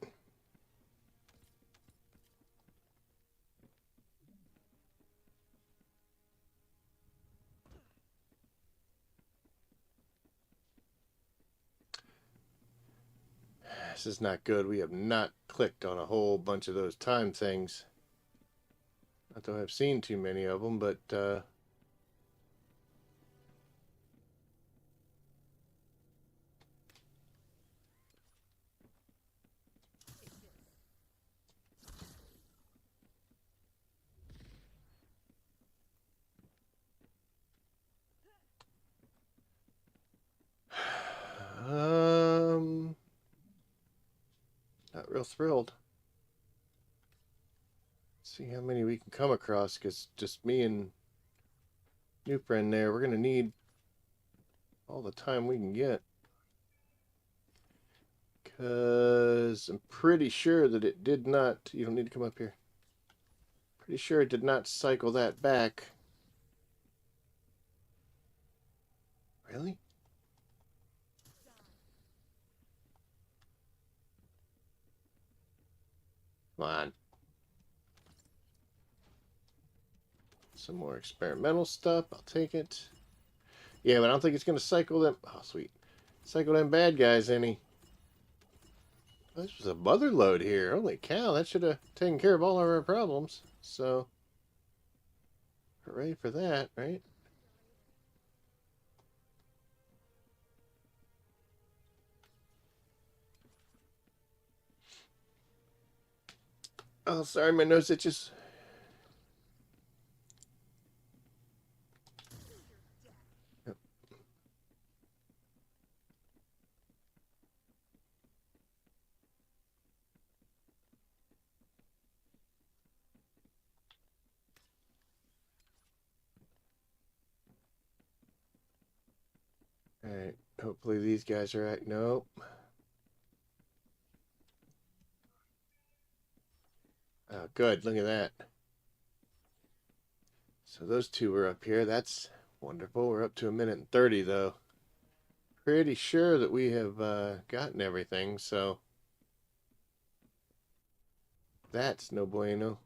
This is not good. We have not clicked on a whole bunch of those time things. Not that I've seen too many of them, but not real thrilled. See how many we can come across, because just me and new friend there, we're gonna need all the time we can get. Because I'm pretty sure that it did not. You don't need to come up here. Pretty sure it did not cycle that back. Really? Come on. Some more experimental stuff. I'll take it. Yeah, but I don't think it's going to cycle them. Oh, sweet. Cycle them bad guys any. Oh, this was a mother load here. Holy cow, that should have taken care of all of our problems. So, hooray for that, right? Oh, sorry, my nose itches. Yep. Alright, hopefully these guys are at. Nope. Oh, good. Look at that. So those two were up here. That's wonderful. We're up to 1:30 though. Pretty sure that we have gotten everything, so that's no bueno.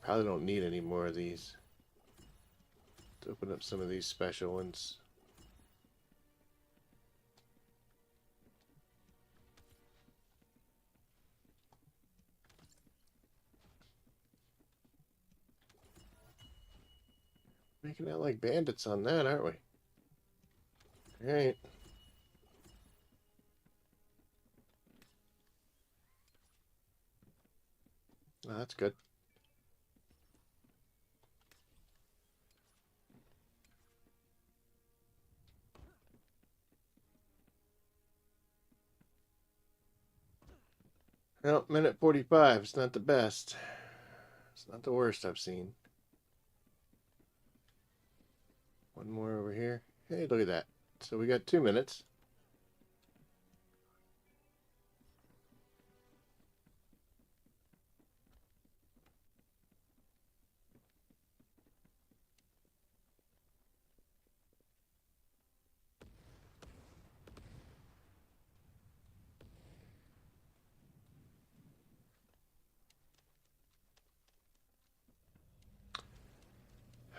Probably don't need any more of these. Let's open up some of these special ones. Making out like bandits on that, aren't we? Alright. Oh, that's good. Well, 1:45. It's not the best. It's not the worst I've seen. One more over here. Hey, look at that. So we got 2 minutes.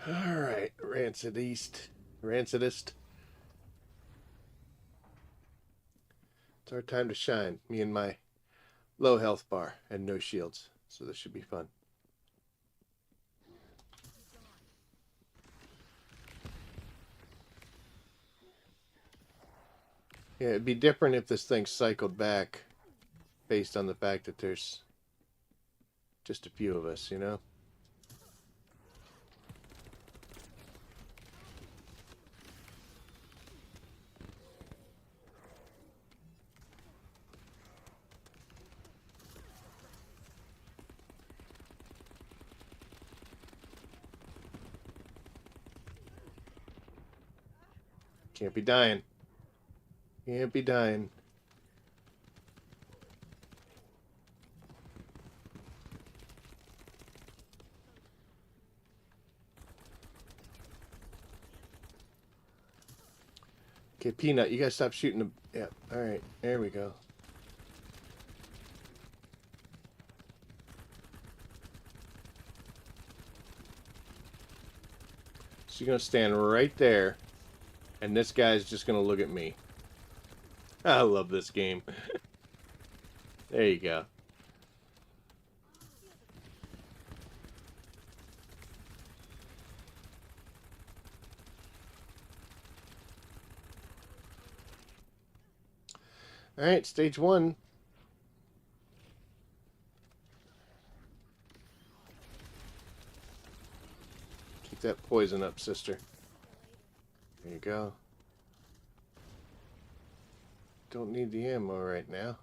Alright, Rancidist. It's our time to shine. Me and my low health bar and no shields. So this should be fun. Yeah, it'd be different if this thing cycled back based on the fact that there's just a few of us, you know? Can't be dying. Can't be dying. Okay, Peanut, you gotta stop shooting the... Yeah, alright, there we go. So you're gonna stand right there, and this guy's just gonna look at me. I love this game. There you go. Alright, stage 1. Keep that poison up, sister. There you go. Don't need the ammo right now.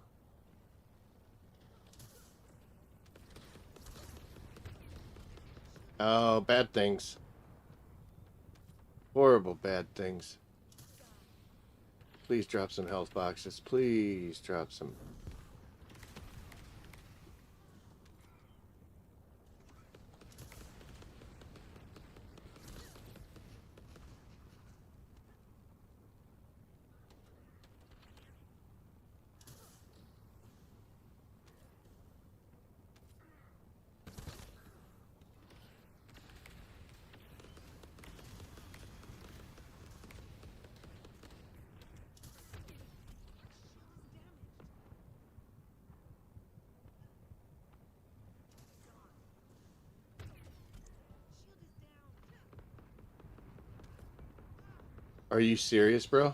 Oh, bad things. Horrible bad things. Please drop some health boxes. Please drop some. Are you serious, bro?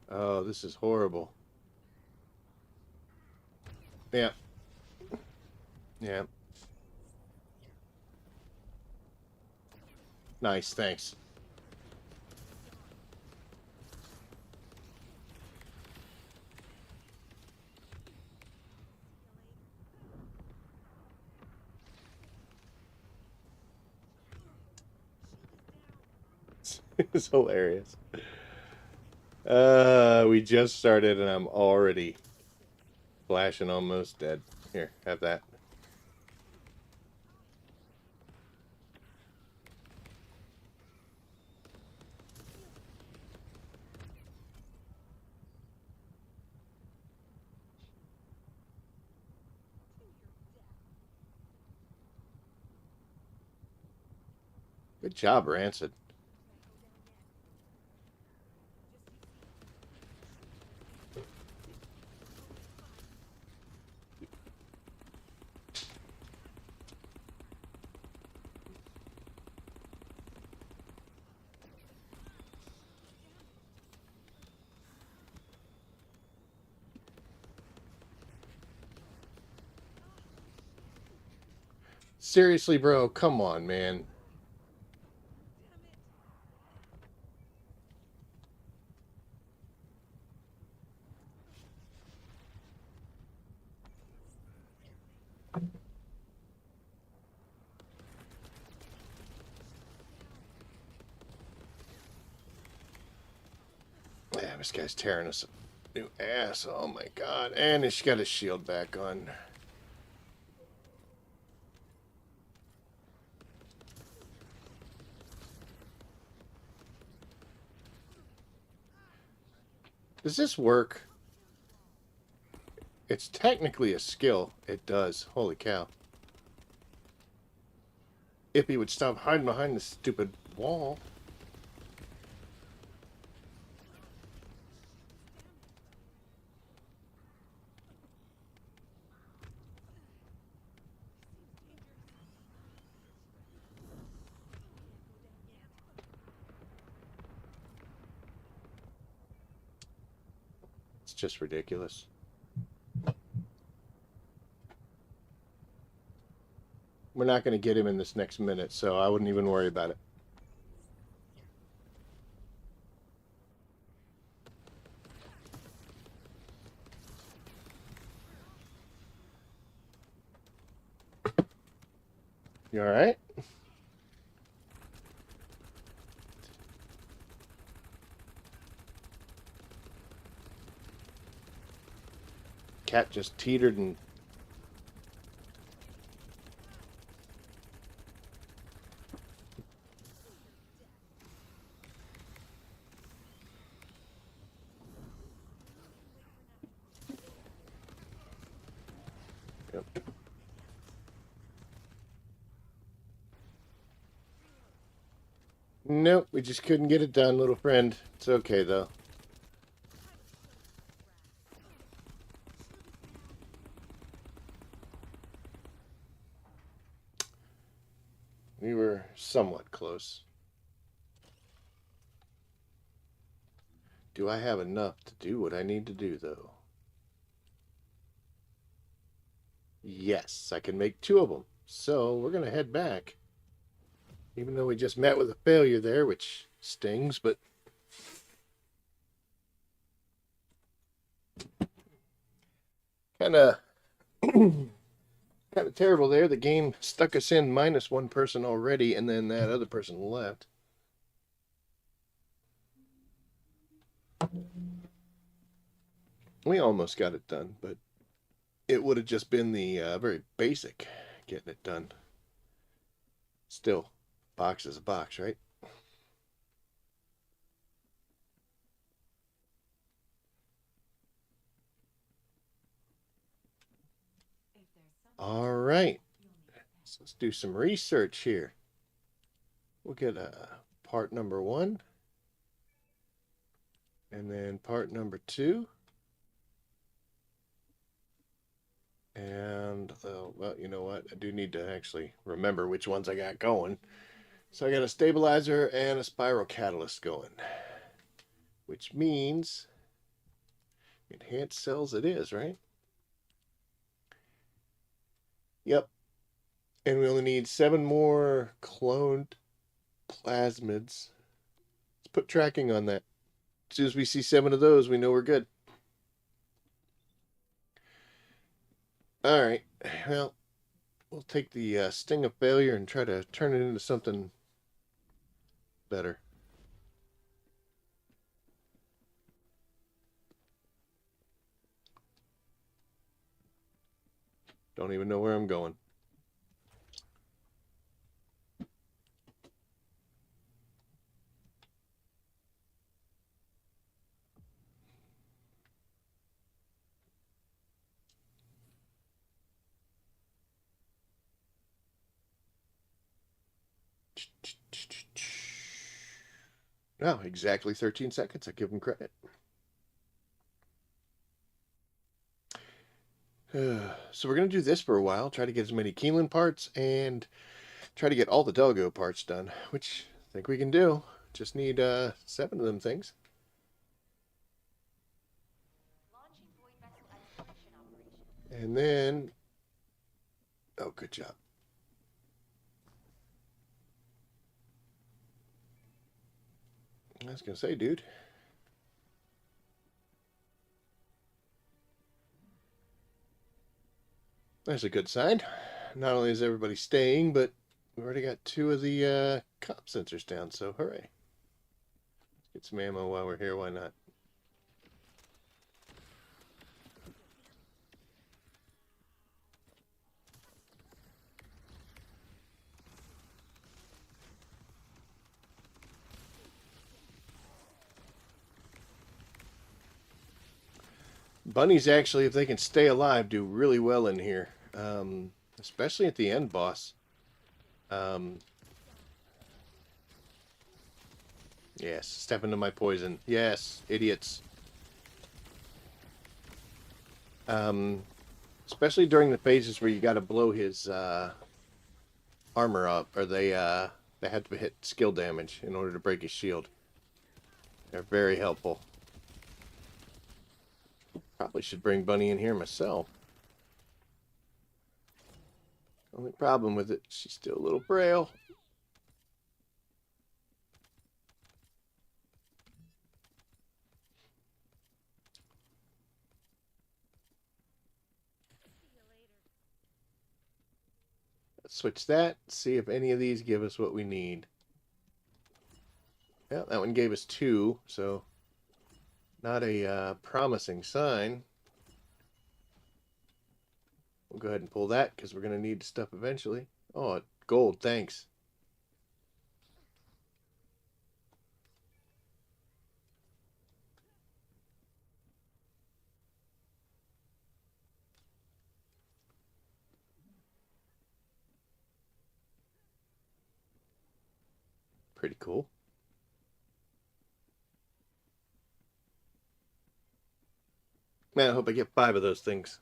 Oh, this is horrible. Yeah. Yeah. Nice, thanks. It's hilarious. We just started and I'm already flashing almost dead. Here, have that. Good job, Rancid. Seriously, bro, come on, man. Yeah, this guy's tearing us a new ass. Oh my god. And he's got his shield back on. Does this work? It's technically a skill. It does. Holy cow. If he would stop hiding behind the stupid wall. It's just ridiculous. We're not going to get him in this next minute, so I wouldn't even worry about it. You alright? Cat just teetered and... Yep. Nope, we just couldn't get it done, little friend. It's okay, though. We were somewhat close. Do I have enough to do what I need to do, though? Yes, I can make two of them. So we're going to head back. Even though we just met with a failure there, which stings, but... Kind of... kind of terrible there. The game stuck us in minus one person already, and then that other person left. We almost got it done, but it would have just been the very basic getting it done. Still, box is a box, right? All right. So let's do some research here. We'll get part number 1. And then part number 2. And, well, you know what? I do need to actually remember which ones I got going. So I got a stabilizer and a spiral catalyst going. Which means enhanced cells it is, right? Yep. And we only need 7 more cloned plasmids. Let's put tracking on that. As soon as we see 7 of those, we know we're good. All right. Well, we'll take the sting of failure and try to turn it into something better. Don't even know where I'm going. No, exactly 13 seconds. I give him credit. So we're going to do this for a while. Try to get as many Keelan parts and try to get all the Doggo parts done, which I think we can do. Just need 7 of them things. And then, oh, good job. I was going to say, dude. That's a good sign. Not only is everybody staying, but we've already got 2 of the comp sensors down, so hooray. Get some ammo while we're here, why not? Bunnies actually, if they can stay alive, do really well in here. Especially at the end boss. Um, yes, step into my poison. Yes, idiots. Um, especially during the phases where you got to blow his armor up, or they have to hit skill damage in order to break his shield. They're very helpful. Probably should bring Bunny in here myself. Only problem with it, she's still a little frail. Let's switch that, see if any of these give us what we need. Yeah, that one gave us 2, so not a promising sign. We'll go ahead and pull that because we're going to need stuff eventually. Oh, gold, thanks. Pretty cool. Man, I hope I get 5 of those things.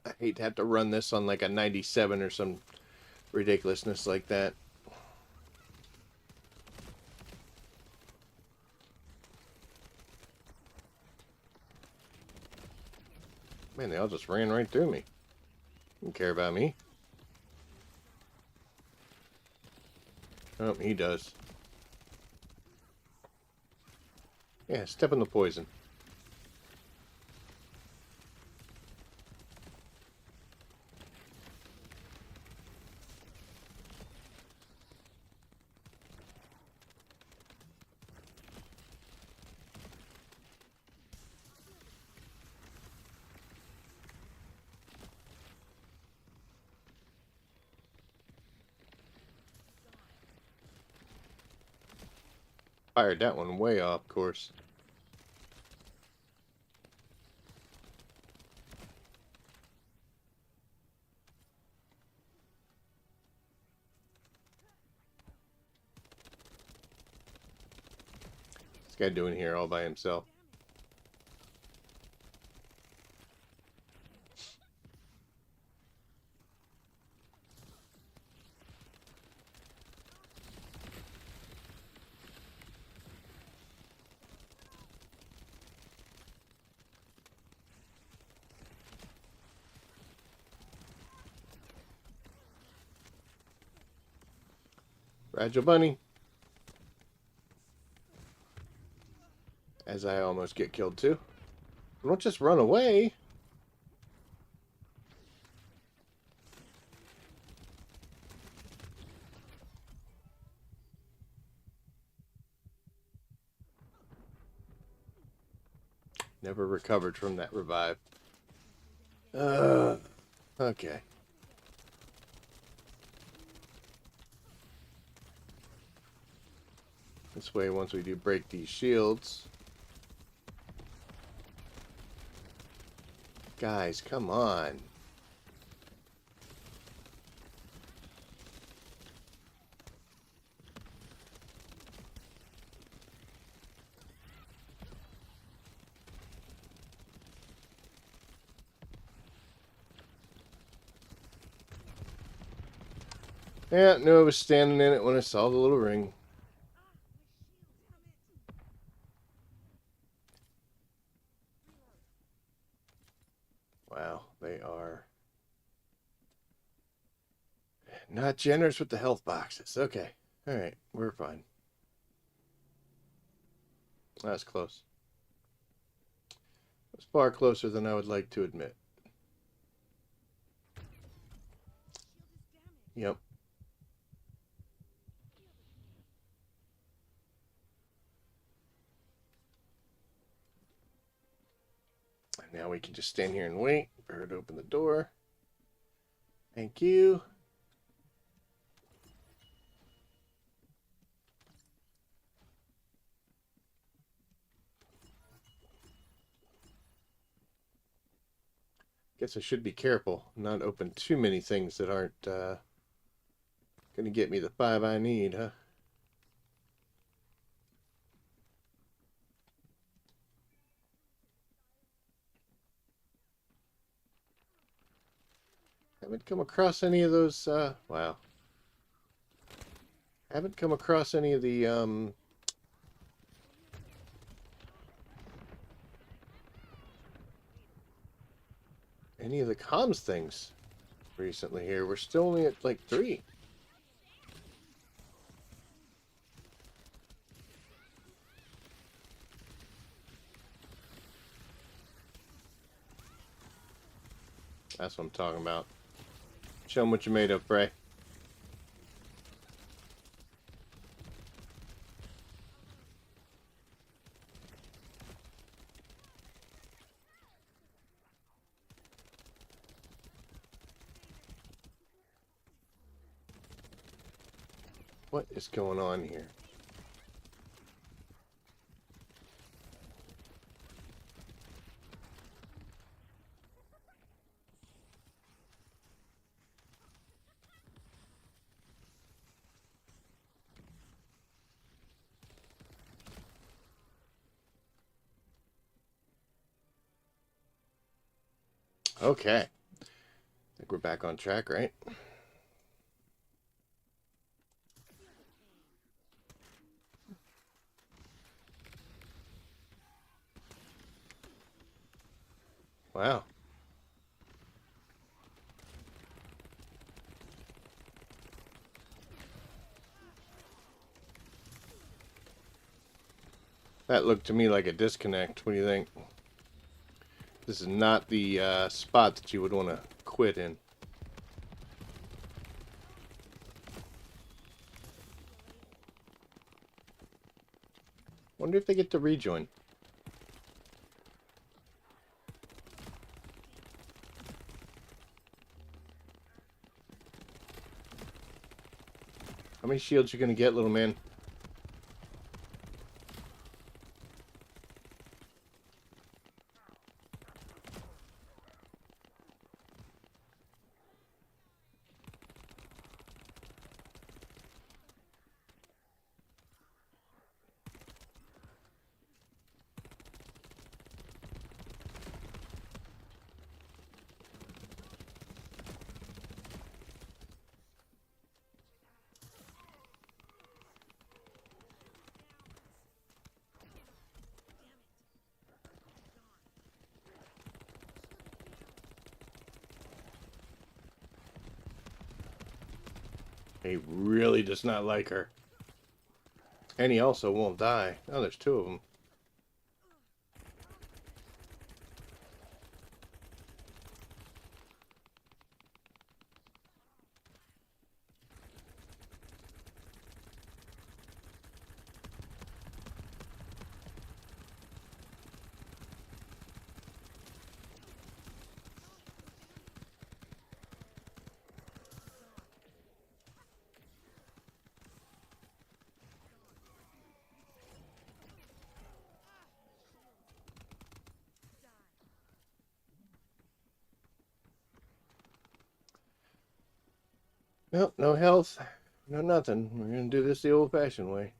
I hate to have to run this on like a 97 or some ridiculousness like that. Man, they all just ran right through me. Don't care about me. Oh, he does. Yeah, step in the poison. Fired that one way off course. What's this guy doing here all by himself? Fragile Bunny. As I almost get killed too. Don't just run away. Never recovered from that revive. Uh, Okay. This way, once we do break these shields... Guys, come on. Yeah, knew I was standing in it when I saw the little ring. Wow, they are not generous with the health boxes. Okay. Alright, we're fine. That's close. It's far closer than I would like to admit. Yep. And now we can just stand here and wait for her to open the door. Thank you. Guess I should be careful, not open too many things that aren't going to get me the 5 I need, huh? Haven't come across any of those, wow. Haven't come across any of the, comms things recently here. We're still only at like 3. That's what I'm talking about. Show them what you made of, Bray. What is going on here? Okay. I think we're back on track, right? Wow. That looked to me like a disconnect. What do you think? This is not the spot that you would want to quit in. Wonder if they get to rejoin. How many shields you gonna get, little man? He really does not like her. And he also won't die. Oh, there's 2 of them. Nope, no health, no nothing. We're gonna do this the old-fashioned way.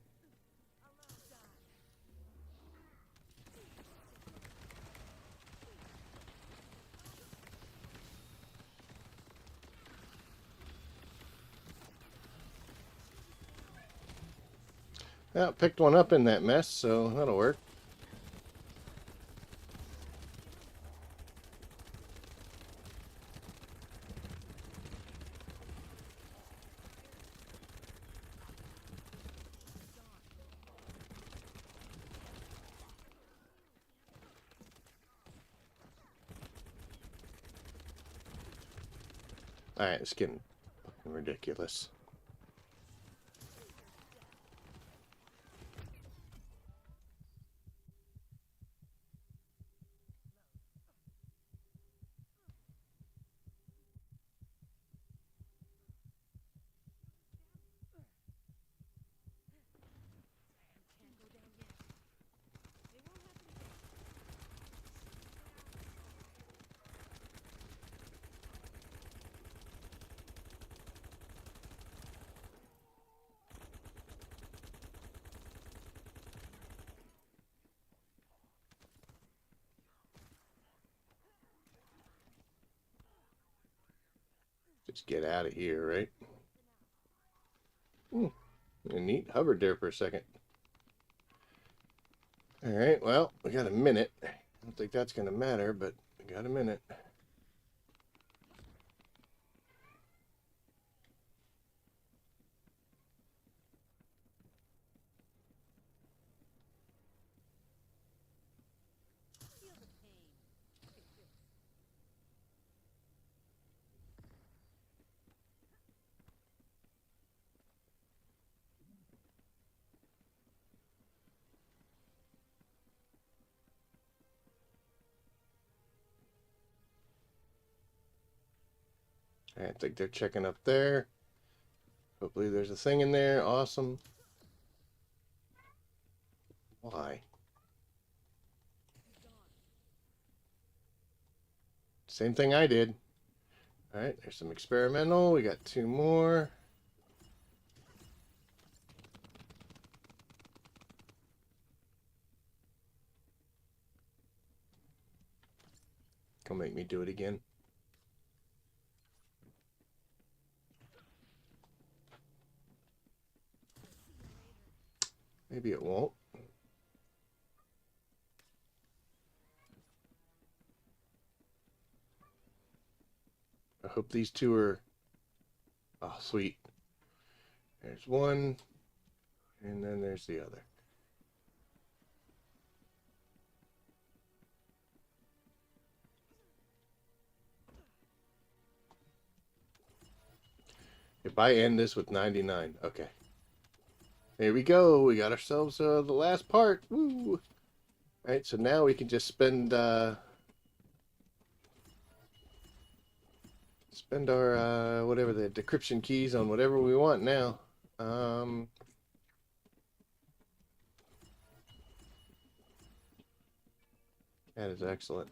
Well, picked one up in that mess, so that'll work. Alright, it's getting fucking ridiculous. Just get out of here, right? Neat. Hovered there for a second. Alright, well, we got a minute. I don't think that's gonna matter, but we got a minute. I think they're checking up there. Hopefully there's a thing in there. Awesome. Why? Same thing I did. Alright, there's some experimental. We got two more. Don't make me do it again. Maybe it won't. I hope these two are... Oh, sweet. There's one. And then there's the other. If I end this with 99. Okay. There we go. We got ourselves the last part. Woo! Alright, so now we can just spend our whatever the decryption keys on whatever we want now. That is excellent.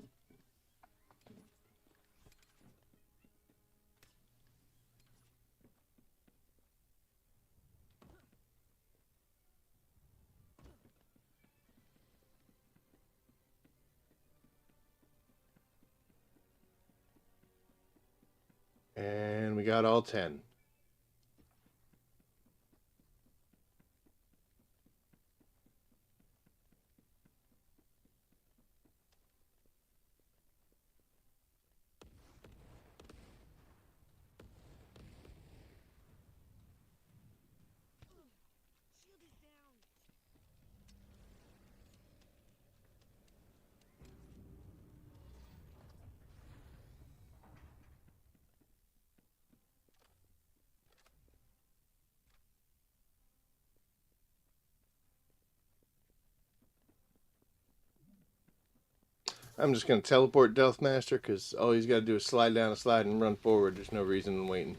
And we got all 10. I'm just going to teleport Deathmaster because all he's got to do is slide down a slide and run forward. There's no reason in waiting.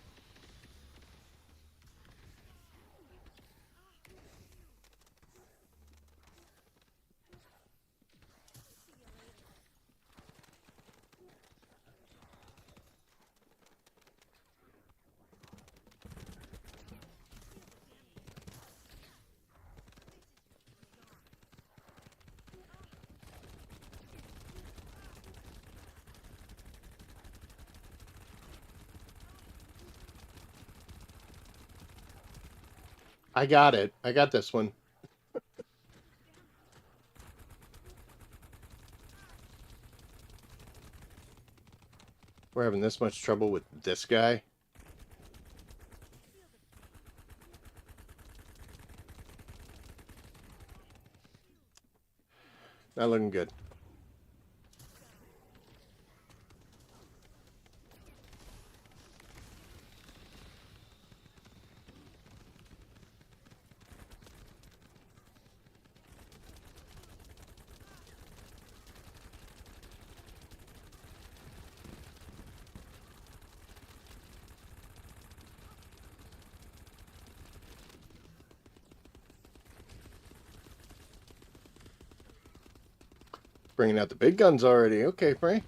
I got it. I got this one. We're having this much trouble with this guy. Not looking good. Bringing out the big guns already. Okay, Frank.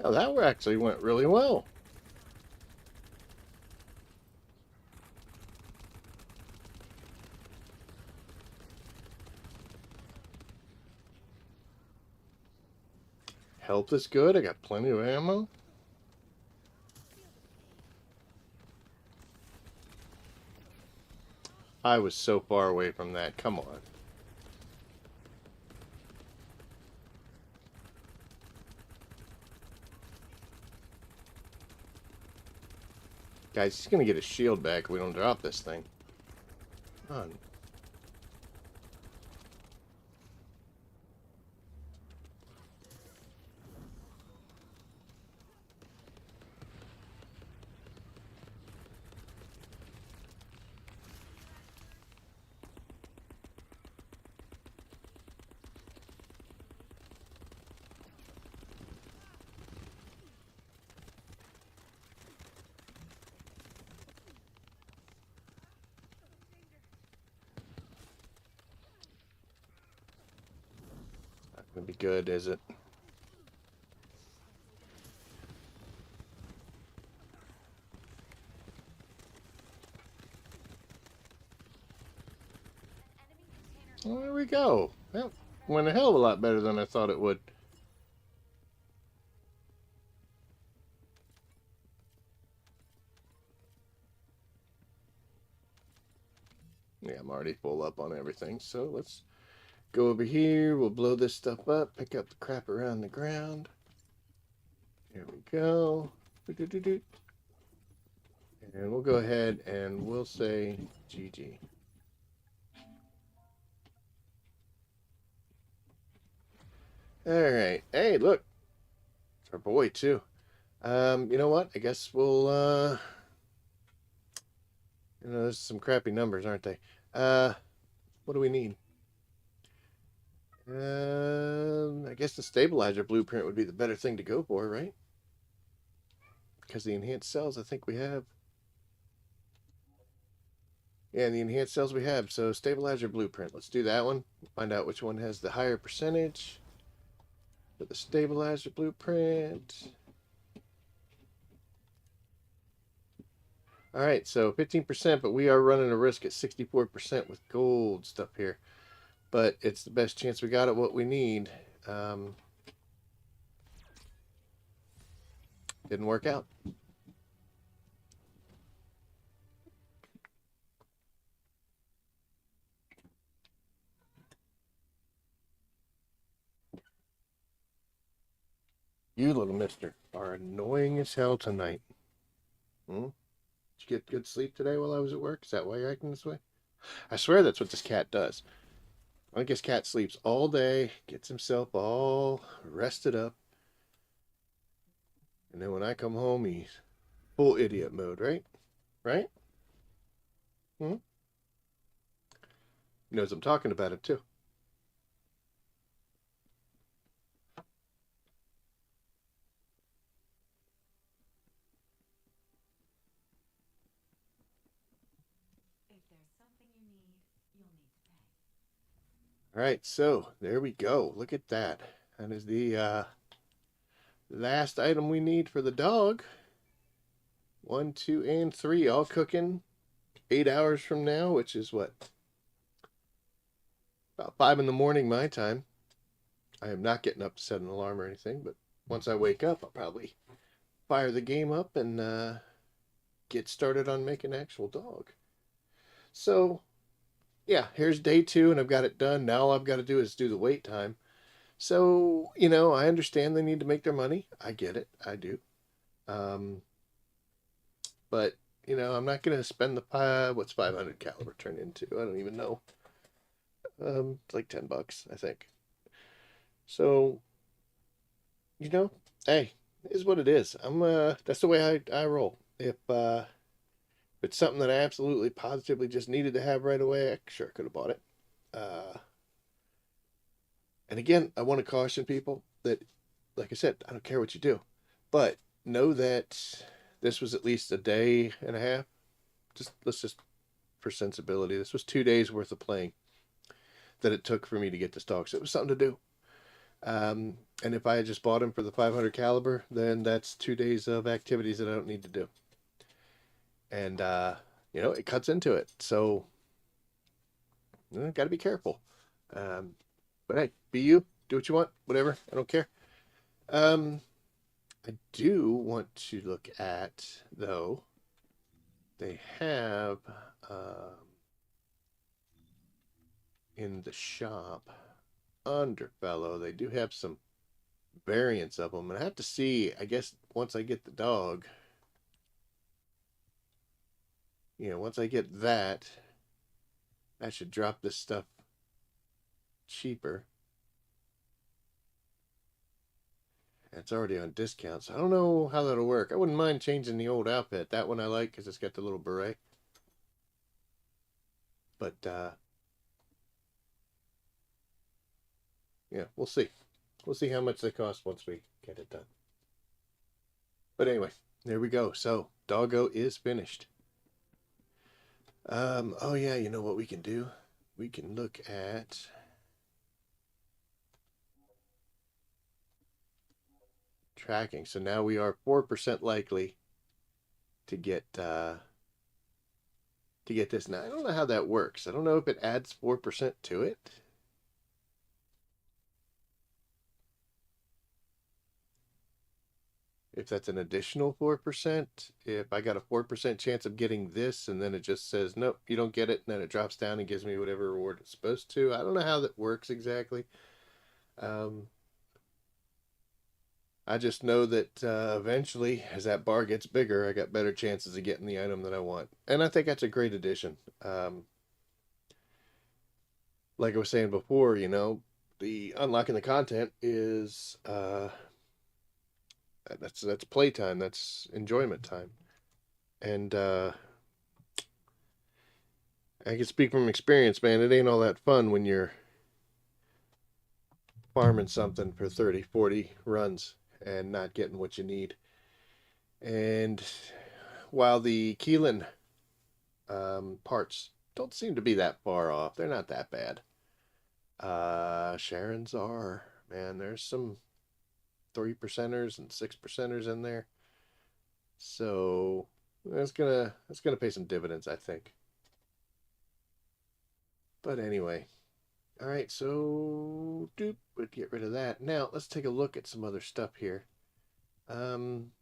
Oh, that actually went really well. Health is good. I got plenty of ammo. I was so far away from that. Come on. Guys, he's going to get his shield back if we don't drop this thing. Come on. Not going to be good, is it? Well, there we go. That went a hell of a lot better than I thought it would. Yeah, I'm already full up on everything. So let's go over here. We'll blow this stuff up. Pick up the crap around the ground. There we go. And we'll go ahead and we'll say GG. All right. Hey, look. It's our boy, too. You know what? I guess we'll, there's some crappy numbers, aren't they? What do we need? I guess the stabilizer blueprint would be the better thing to go for, right? Because the enhanced cells, I think we have. Yeah, the enhanced cells we have. So stabilizer blueprint. Let's do that one. Find out which one has the higher percentage for the stabilizer blueprint. All right, so 15%, but we are running a risk at 64% with gold stuff here. But it's the best chance we got at what we need. Didn't work out. You little mister are annoying as hell tonight. Hmm? Did you get good sleep today while I was at work? Is that why you're acting this way? I swear that's what this cat does. I think this cat sleeps all day, gets himself all rested up, and then when I come home, he's full idiot mode, right? Right? Hmm? He knows I'm talking about it too. If there's something you need, you'll need to pay. All right, so there we go. Look at that. That is the last item we need for the dog. 1, 2, and 3 all cooking 8 hours from now, which is what, about 5 in the morning my time. I am not getting up to set an alarm or anything, but once I wake up, I'll probably fire the game up and get started on making actual dog. So yeah, here's day 2, and I've got it done. Now all I've got to do is do the wait time. So I understand they need to make their money. I get it. I do. Um, but I'm not going to spend the what's 500 caliber turn into? I don't even know. It's like $10, I think. So you know, hey, it is what it is. That's the way I roll. If it's something that I absolutely positively just needed to have right away, I sure could have bought it. Uh, and again, I want to caution people that, like I said, I don't care what you do, but know that this was at least a day and a half. Just let's just for sensibility, this was 2 days worth of playing that it took for me to get this dog. So it was something to do. And if I had just bought him for the 500 caliber, then that's 2 days of activities that I don't need to do. And it cuts into it. So got to be careful. Um, but hey, be you, do what you want, whatever. I don't care. Um, I do want to look at though. They have in the shop Underfellow. They do have some variants of them, and I have to see. I guess once I get the dog, once I get that, I should drop this stuff cheaper. It's already on discount, so I don't know how that'll work. I wouldn't mind changing the old outfit. That one I like because it's got the little beret. But yeah, we'll see. We'll see how much they cost once we get it done. But anyway, there we go. So Doggo is finished. Oh yeah, you know what we can do? We can look at tracking. So now we are 4% likely to get this. Now I don't know how that works. I don't know if it adds 4% to it. If that's an additional 4%, if I got a 4% chance of getting this and then it just says, nope, you don't get it, and then it drops down and gives me whatever reward it's supposed to. I don't know how that works exactly. Um, I just know that eventually, as that bar gets bigger, I got better chances of getting the item that I want. And I think that's a great addition. Like I was saying before, the unlocking the content is that's playtime, that's enjoyment time. And I can speak from experience, man. It ain't all that fun when you're farming something for 30, 40 runs and not getting what you need. And while the Keelan parts don't seem to be that far off, they're not that bad. Sharon's are, man, there's some 3%ers and 6%ers in there. So that's gonna pay some dividends, I think. But anyway, all right, so doop, would get rid of that. Now let's take a look at some other stuff here. Um,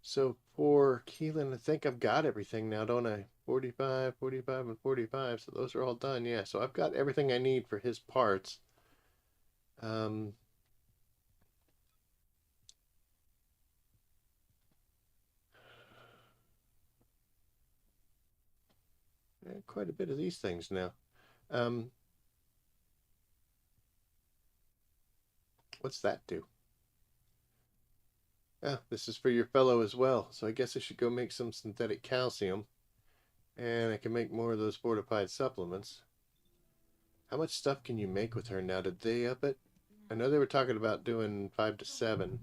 so for Keelan, I think I've got everything now, don't I? 45, 45, and 45. So those are all done. Yeah, so I've got everything I need for his parts. Um, quite a bit of these things now. Um, what's that do? Ah, this is for your fellow as well. So I guess I should go make some synthetic calcium, and I can make more of those fortified supplements. How much stuff can you make with her now? Did they up it? I know they were talking about doing 5 to 7.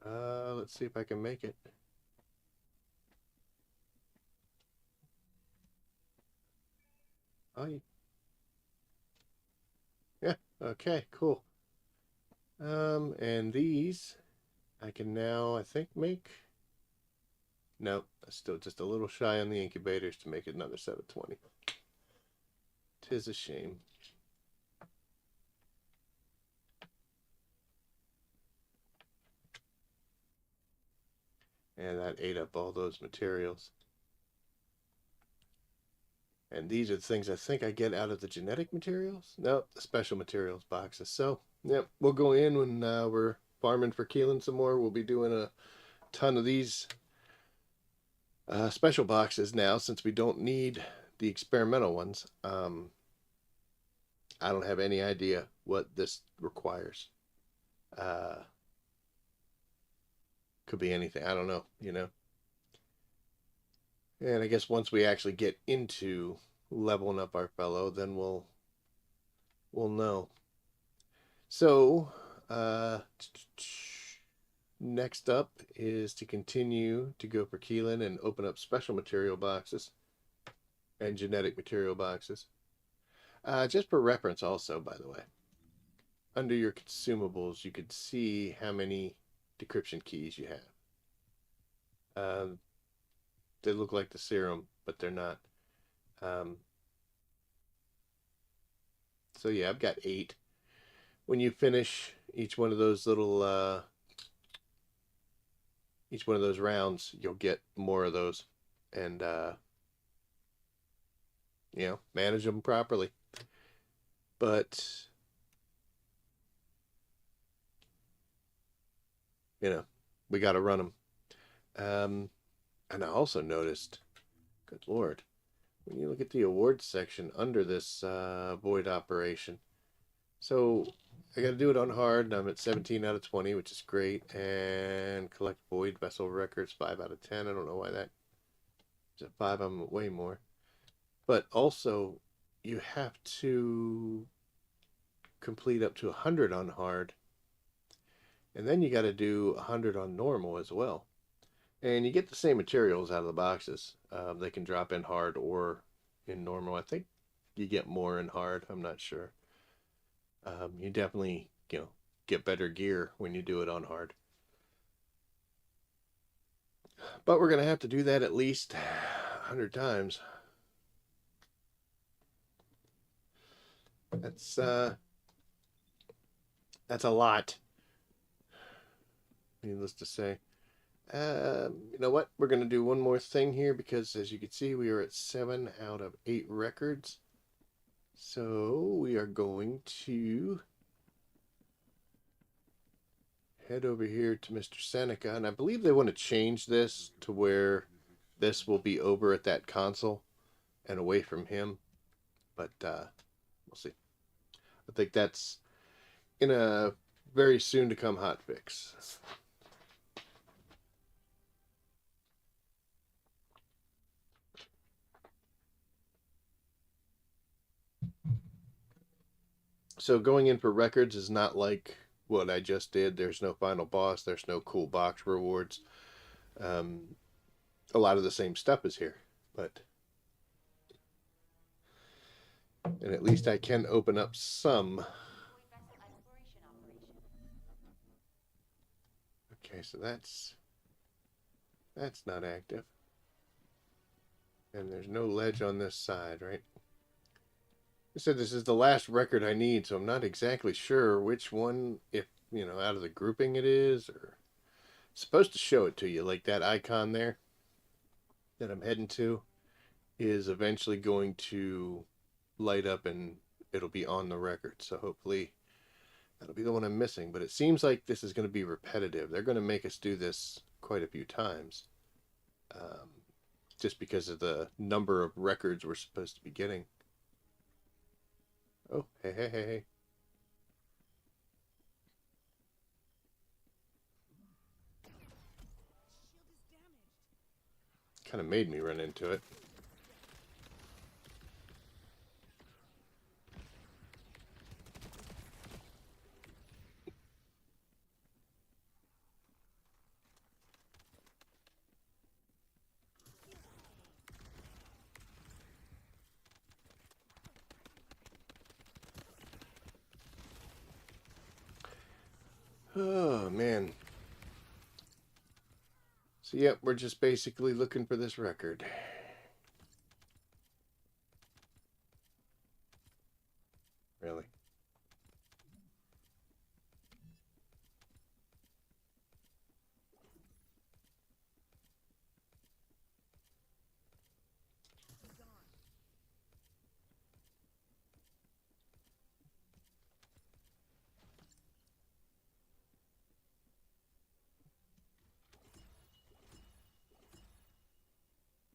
Let's see if I can make it. Oh, yeah. Okay, cool. And these I can now, I think, make. No, still just a little shy on the incubators to make it another 720. Tis a shame. And that ate up all those materials. And these are the things I think I get out of the genetic materials. No, the special materials boxes. So, yep, we'll go in when we're farming for Keelan some more. We'll be doing a ton of these special boxes now since we don't need the experimental ones. I don't have any idea what this requires. Uh, could be anything. I don't know, you know. And I guess once we actually get into leveling up our fellow, then we'll know. So, next up is to continue to go for Keelan and open up special material boxes and genetic material boxes. Just for reference, also, by the way, under your consumables, you could see how many decryption keys you have. They look like the serum, but they're not. Um, so yeah, I've got 8. When you finish each one of those each one of those rounds, you'll get more of those, and manage them properly. But we got to run them. And I also noticed, good lord, when you look at the awards section under this void operation, so I got to do it on hard, and I'm at 17 out of 20, which is great. And collect void vessel records, 5 out of 10. I don't know why that is at 5. I'm way more. But also, you have to complete up to 100 on hard, and then you got to do 100 on normal as well. And you get the same materials out of the boxes. They can drop in hard or in normal. I think you get more in hard. I'm not sure. You definitely, get better gear when you do it on hard. But we're going to have to do that at least 100 times. That's a lot, needless to say. You know what? We're going to do one more thing here because, as you can see, we are at 7 out of 8 records. So we are going to head over here to Mr. Seneca, and I believe they want to change this to where this will be over at that console and away from him, but we'll see. I think that's in a very soon to come hot fix. So going in for records is not like what I just did. There's no final boss. There's no cool box rewards. Um, a lot of the same stuff is here, but and at least I can open up some. Okay, so that's not active, and there's no ledge on this side, right? I said this is the last record I need, so I'm not exactly sure which one, if out of the grouping it is, or it's supposed to show it to you, like that icon there that I'm heading to is eventually going to light up and it'll be on the record. So hopefully that'll be the one I'm missing. But it seems like this is going to be repetitive. They're going to make us do this quite a few times, um, just because of the number of records we're supposed to be getting. Oh, hey, hey, hey, hey. Kind of made me run into it. Oh, man. So, yep, we're just basically looking for this record. Really.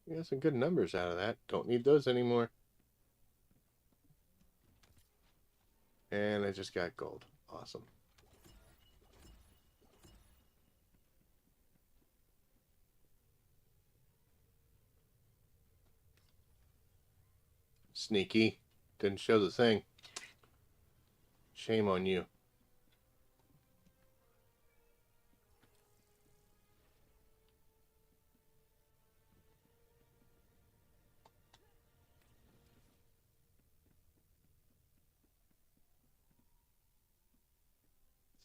We got some good numbers out of that. Don't need those anymore. And I just got gold. Awesome. Sneaky. Didn't show the thing. Shame on you.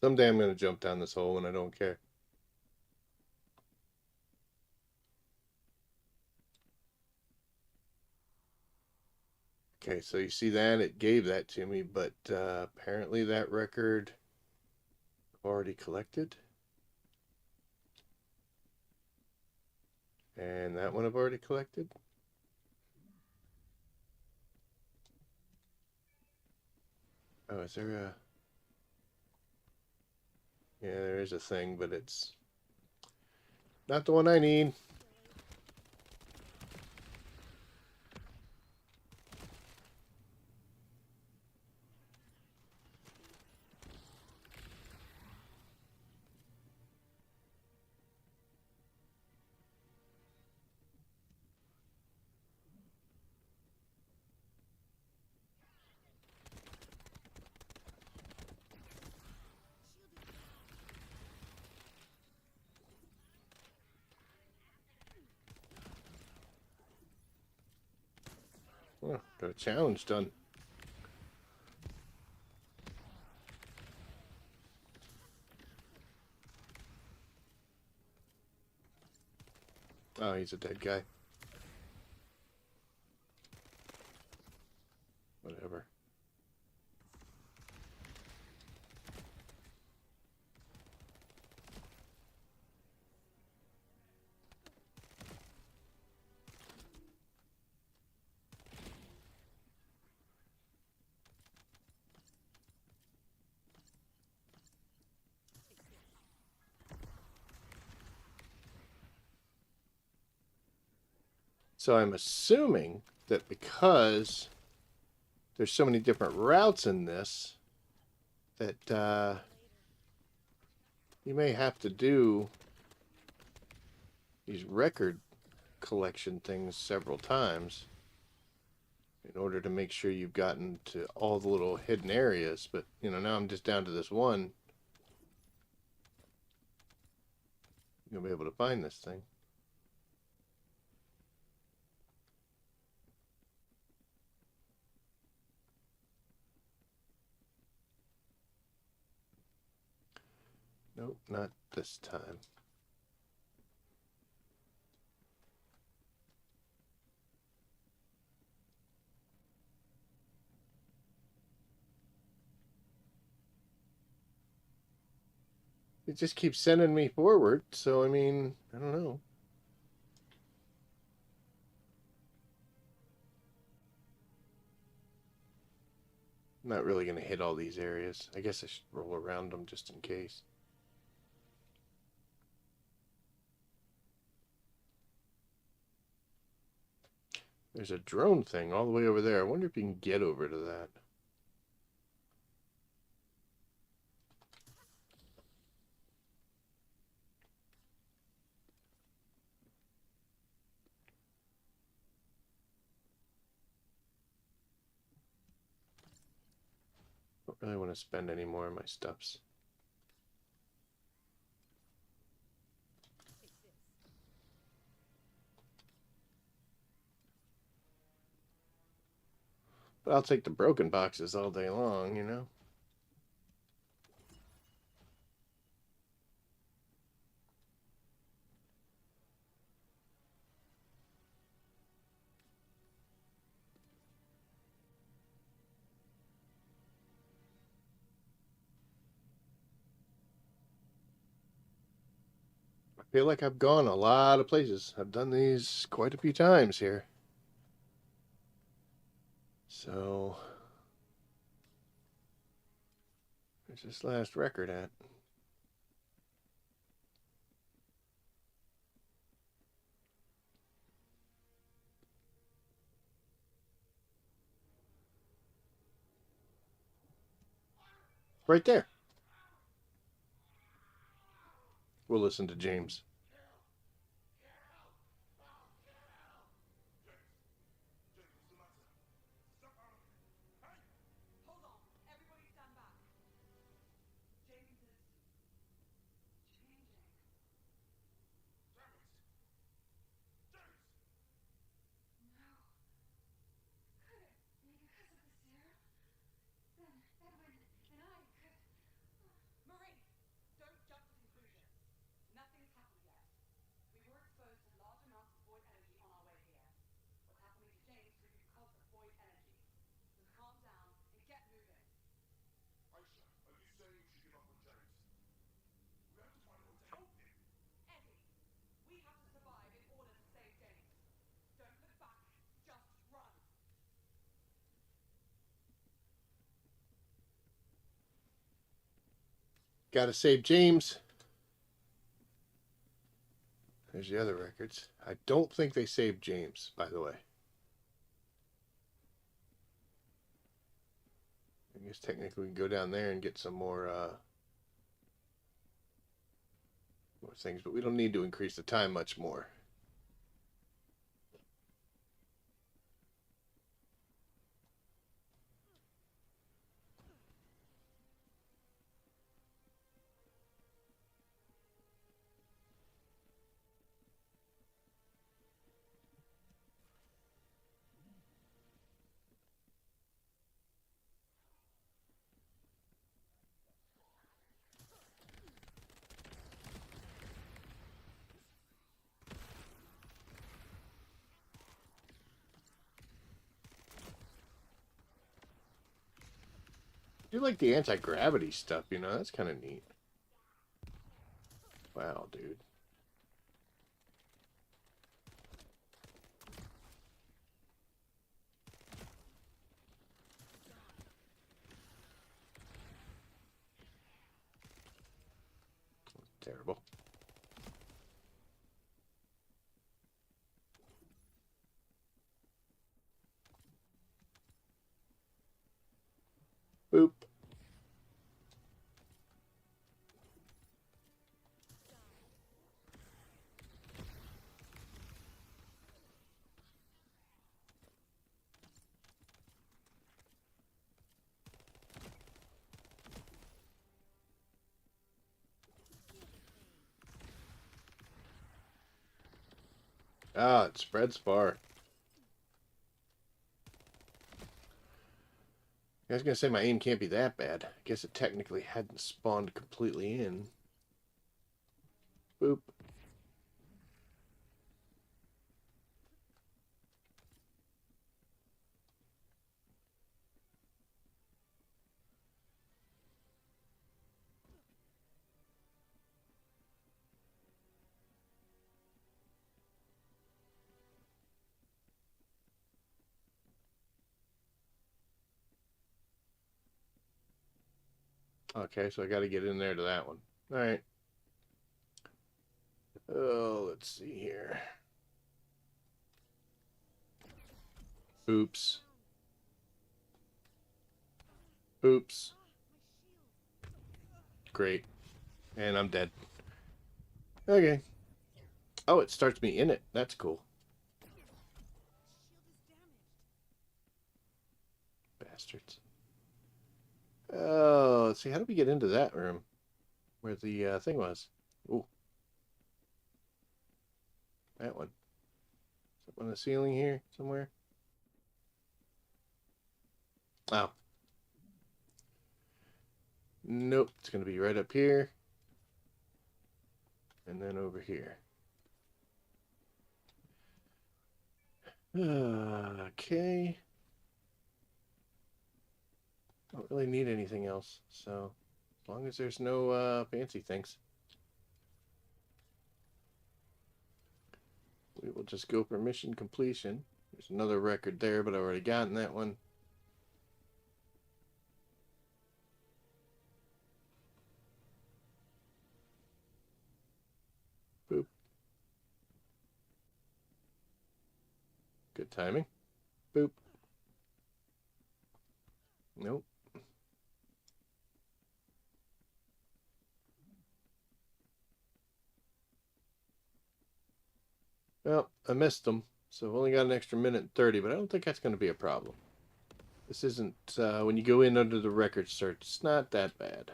Someday I'm going to jump down this hole and I don't care. Okay, so you see that? It gave that to me, but apparently that record already collected. And that one I've already collected. Oh, is there a... Yeah, there is a thing, but it's not the one I need. Oh, got a challenge done. Oh, he's a dead guy. Whatever. So I'm assuming that because there's so many different routes in this, that you may have to do these record collection things several times in order to make sure you've gotten to all the little hidden areas. But, you know, now I'm just down to this one. You'll be able to find this thing. Nope, not this time. It just keeps sending me forward, so I mean, I don't know. I'm not really going to hit all these areas. I guess I should roll around them just in case. There's a drone thing all the way over there. I wonder if you can get over to that. Don't really want to spend any more of my stuffs. But I'll take the broken boxes all day long, you know? I feel like I've gone a lot of places. I've done these quite a few times here. So, where's this last record at? Right there. We'll listen to James. Hold on. Everybody stand back. James is changing. No. Could it be because of the serum? Then Edwin and I could... Marie, don't jump to conclusions. Nothing's happened yet. We were exposed to large amounts of void energy on our way here. What's happening to James could be because of void energy. So calm down and get moving. Eddie, we have to survive in order to save James. Don't look back, just run. Gotta save James. There's the other records. I don't think they saved James, by the way. I guess technically we can go down there and get some more things, but we don't need to increase the time much more. I do like the anti-gravity stuff, you know, that's kind of neat. Wow, dude. Terrible. Boop. Ah, it spreads far. I was gonna say my aim can't be that bad. I guess it technically hadn't spawned completely in. Boop. Okay, so I got to get in there to that one. All right. Oh, let's see here. Oops. Oops. Great. And I'm dead. Okay. Oh, it starts me in it. That's cool. Bastards. Oh, let's see. How do we get into that room where the thing was? Ooh, that one. Is it on the ceiling here somewhere? Oh, nope. It's going to be right up here. And then over here. Okay. Don't really need anything else. So, as long as there's no fancy things. we will just go for mission completion. There's another record there, but I've already gotten that one. Boop. Good timing. Boop. Nope. Well, I missed them, so I've only got an extra minute and 30, but I don't think that's going to be a problem. This isn't, when you go in under the record search, it's not that bad.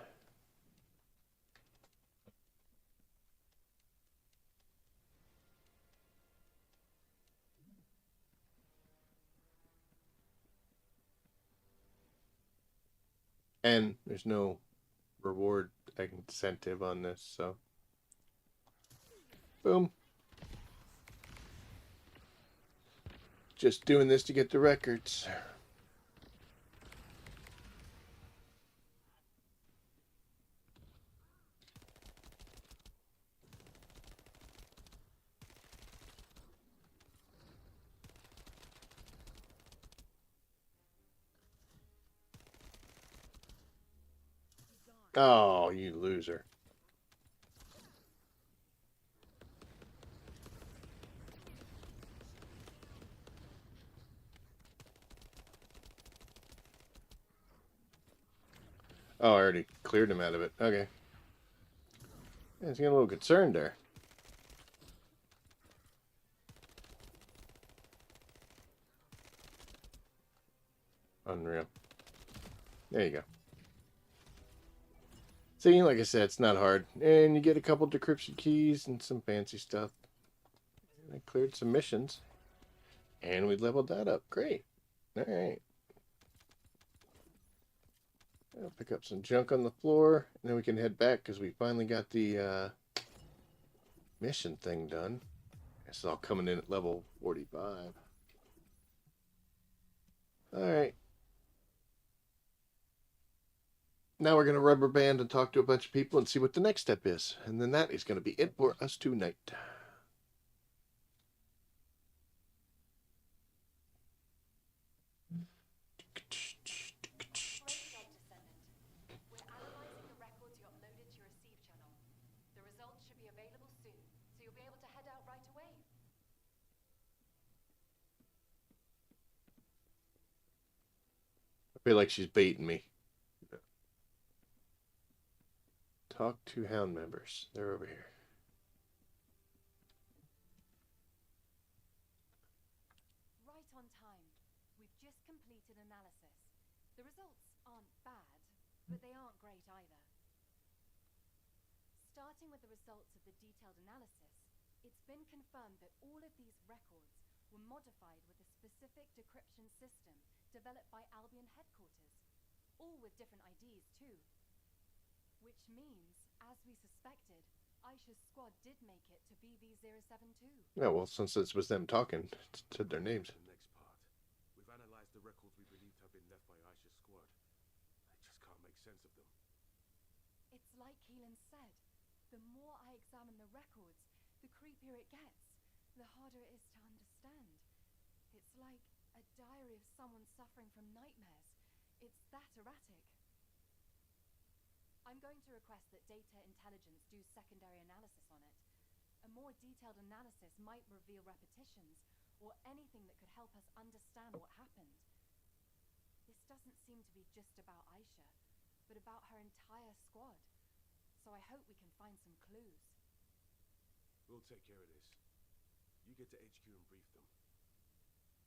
And there's no reward incentive on this, so. Boom. Just doing this to get the records. Oh, you loser. Oh, I already cleared him out of it. Okay. Yeah, he's getting a little concerned there. Unreal. There you go. See, like I said, it's not hard. And you get a couple decryption keys and some fancy stuff. And I cleared some missions. And we leveled that up. Great. Alright. I'll pick up some junk on the floor. And then we can head back because we finally got the mission thing done. It's all coming in at level 45. Alright. Now we're going to rubber band and talk to a bunch of people and see what the next step is. And then that is going to be it for us tonight. Great job, Descendant. We're analyzing the records you uploaded to your receive channel. The results should be available soon, so you'll be able to head out right away. I feel like she's baiting me. Talk to Hound members. They're over here. Right on time. We've just completed analysis. The results aren't bad, but they aren't great either. Starting with the results of the detailed analysis, it's been confirmed that all of these records were modified with a specific decryption system developed by Albion headquarters, all with different IDs too. Which means, as we suspected, Aisha's squad did make it to BV-072. Yeah, well, since it was them talking, it said their names. The next part. We've analyzed the records we believe have been left by Aisha's squad. I just can't make sense of them. It's like Keelan said. The more I examine the records, the creepier it gets, the harder it is to understand. It's like a diary of someone suffering from nightmares. It's that erratic. I'm going to request that Data Intelligence do secondary analysis on it. A more detailed analysis might reveal repetitions, or anything that could help us understand what happened. This doesn't seem to be just about Aisha, but about her entire squad. So I hope we can find some clues. We'll take care of this. You get to HQ and brief them.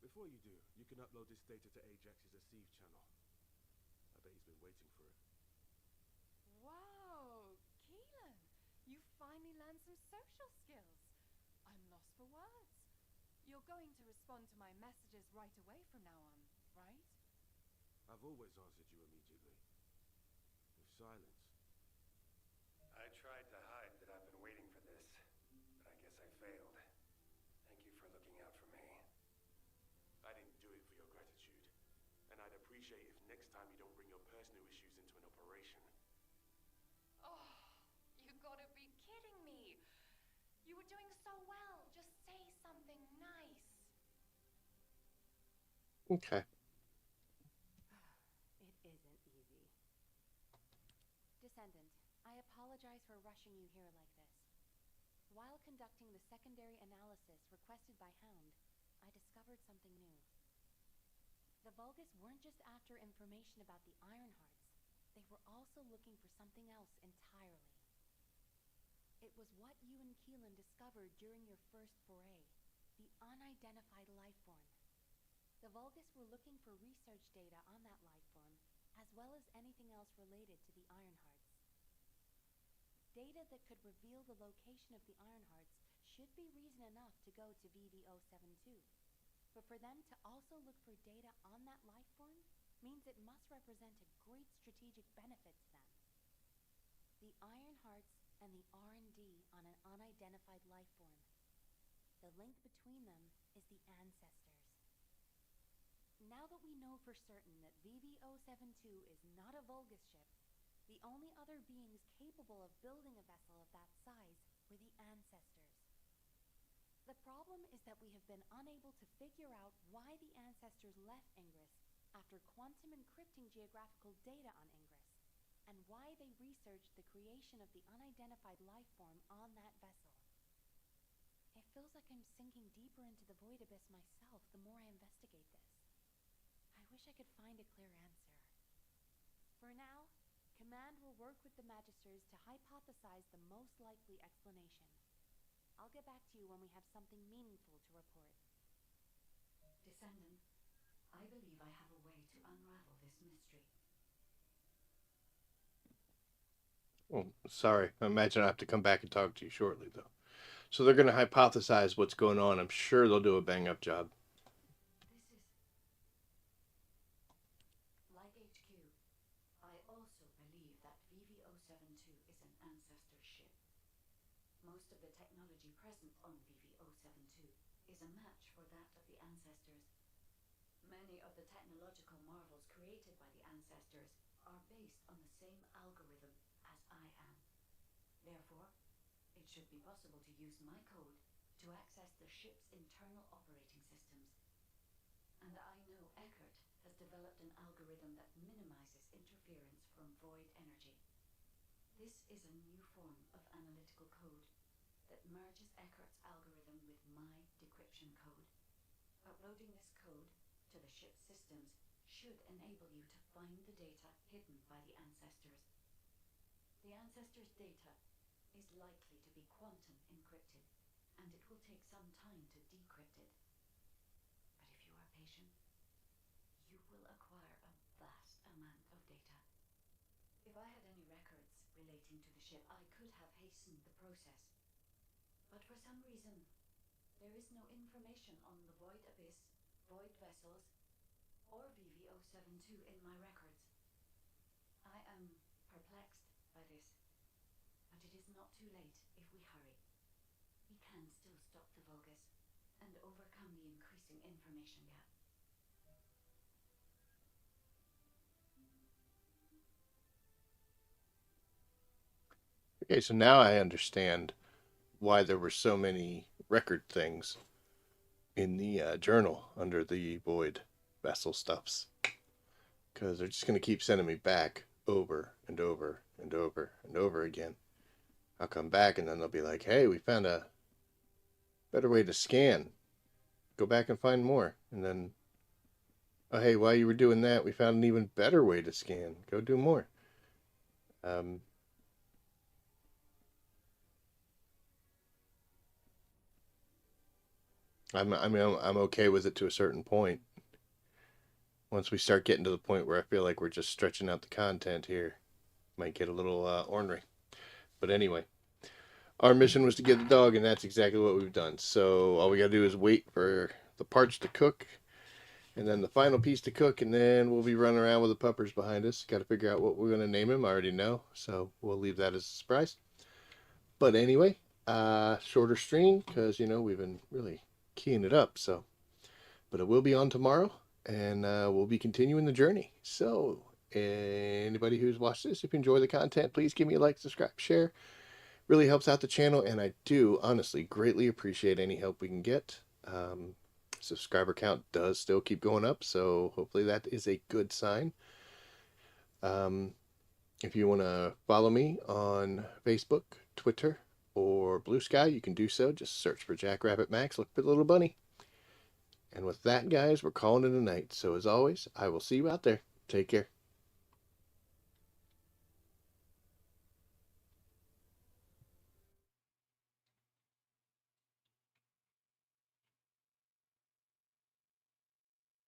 Before you do, you can upload this data to Ajax's receive channel. I bet he's been waiting for it. Wow, Keelan, you finally learned some social skills. I'm lost for words. You're going to respond to my messages right away from now on, right? I've always answered you immediately. With silence. I tried to hide that I've been waiting for this, but I guess I failed. Thank you for looking out for me. I didn't do it for your gratitude. And I'd appreciate if next time you don't bring your personal issues into an operation. Oh, you gotta be kidding me. You were doing so well. Just say something Okay. It isn't easy. Descendant, I apologize for rushing you here like this. While conducting the secondary analysis requested by Hound, I discovered something new. The Vulgus weren't just after information about the Ironhearts, they were also looking for something else entirely. It was what you and Keelan discovered during your first foray, the unidentified life form. The Vulgus were looking for research data on that life form, as well as anything else related to the Ironhearts. Data that could reveal the location of the Ironhearts should be reason enough to go to VV-072. But for them to also look for data on that life form means it must represent a great strategic benefit to them. The Ironhearts and the R&D on an unidentified life form. The link between them is the ancestors. Now that we know for certain that VV-072 is not a Vulgus ship, the only other beings capable of building a vessel of that size were the ancestors. The problem is that we have been unable to figure out why the ancestors left Ingress after quantum encrypting geographical data on Ingress, and why they researched the creation of the unidentified life form on that vessel. It feels like I'm sinking deeper into the void abyss myself the more I investigate this. I wish I could find a clear answer. For now, Command will work with the Magisters to hypothesize the most likely explanation. I'll get back to you when we have something meaningful to report. Descendant, I believe I have a way to unravel this mystery. Well, sorry. I imagine I have to come back and talk to you shortly, though. So they're going to hypothesize what's going on. I'm sure they'll do a bang-up job. This is... Like HQ, I also believe that VV-072 is an ancestor ship. Most of the technology present on VV-072 is a match for that of the ancestors. Many of the technological marvels created by the ancestors are based on the same algorithm as I am. Therefore, it should be possible to use my code to access the ship's internal operating systems. And I know Eckert has developed an algorithm that minimizes interference from void energy. This is a new form of analytical code that merges Eckert's algorithm with my decryption code. Uploading this code to the ship's systems should enable you to find the data hidden by the ancestors. The ancestors' data is likely to be quantum encrypted, and it will take some time to decrypt it. But if you are patient, you will acquire a vast amount of data. If I had any records relating to the ship, I could have hastened the process. But for some reason, there is no information on the Void Abyss, Void Vessels, or VV-072 in my records. I am perplexed by this, but it is not too late if we hurry. We can still stop the Vulgus and overcome the increasing information gap. Okay, so now I understand why there were so many record things in the journal under the void vessel stuffs. Because they're just going to keep sending me back over and over and over and over again. I'll come back and then they'll be like, hey, we found a better way to scan. Go back and find more. And then, oh, hey, while you were doing that, we found an even better way to scan. Go do more. I'm okay with it to a certain point. Once we start getting to the point where I feel like we're just stretching out the content here, might get a little ornery. But anyway, our mission was to get the dog, and that's exactly what we've done. So all we gotta do is wait for the parts to cook, and then the final piece to cook, and then we'll be running around with the puppers behind us. Got to figure out what we're gonna name him. I already know, so we'll leave that as a surprise. But anyway, shorter stream because we've been really keying it up. So, but it will be on tomorrow, and we'll be continuing the journey. So anybody who's watched this, if you enjoy the content, please give me a like, subscribe, share. Really helps out the channel, and I do honestly greatly appreciate any help we can get. subscriber count does still keep going up, so hopefully that is a good sign. If you want to follow me on Facebook, Twitter, or Blue Sky, you can do so. Just search for Jackrabbit Max, look for the little bunny. And with that, guys, we're calling it a night. So as always, I will see you out there. Take care.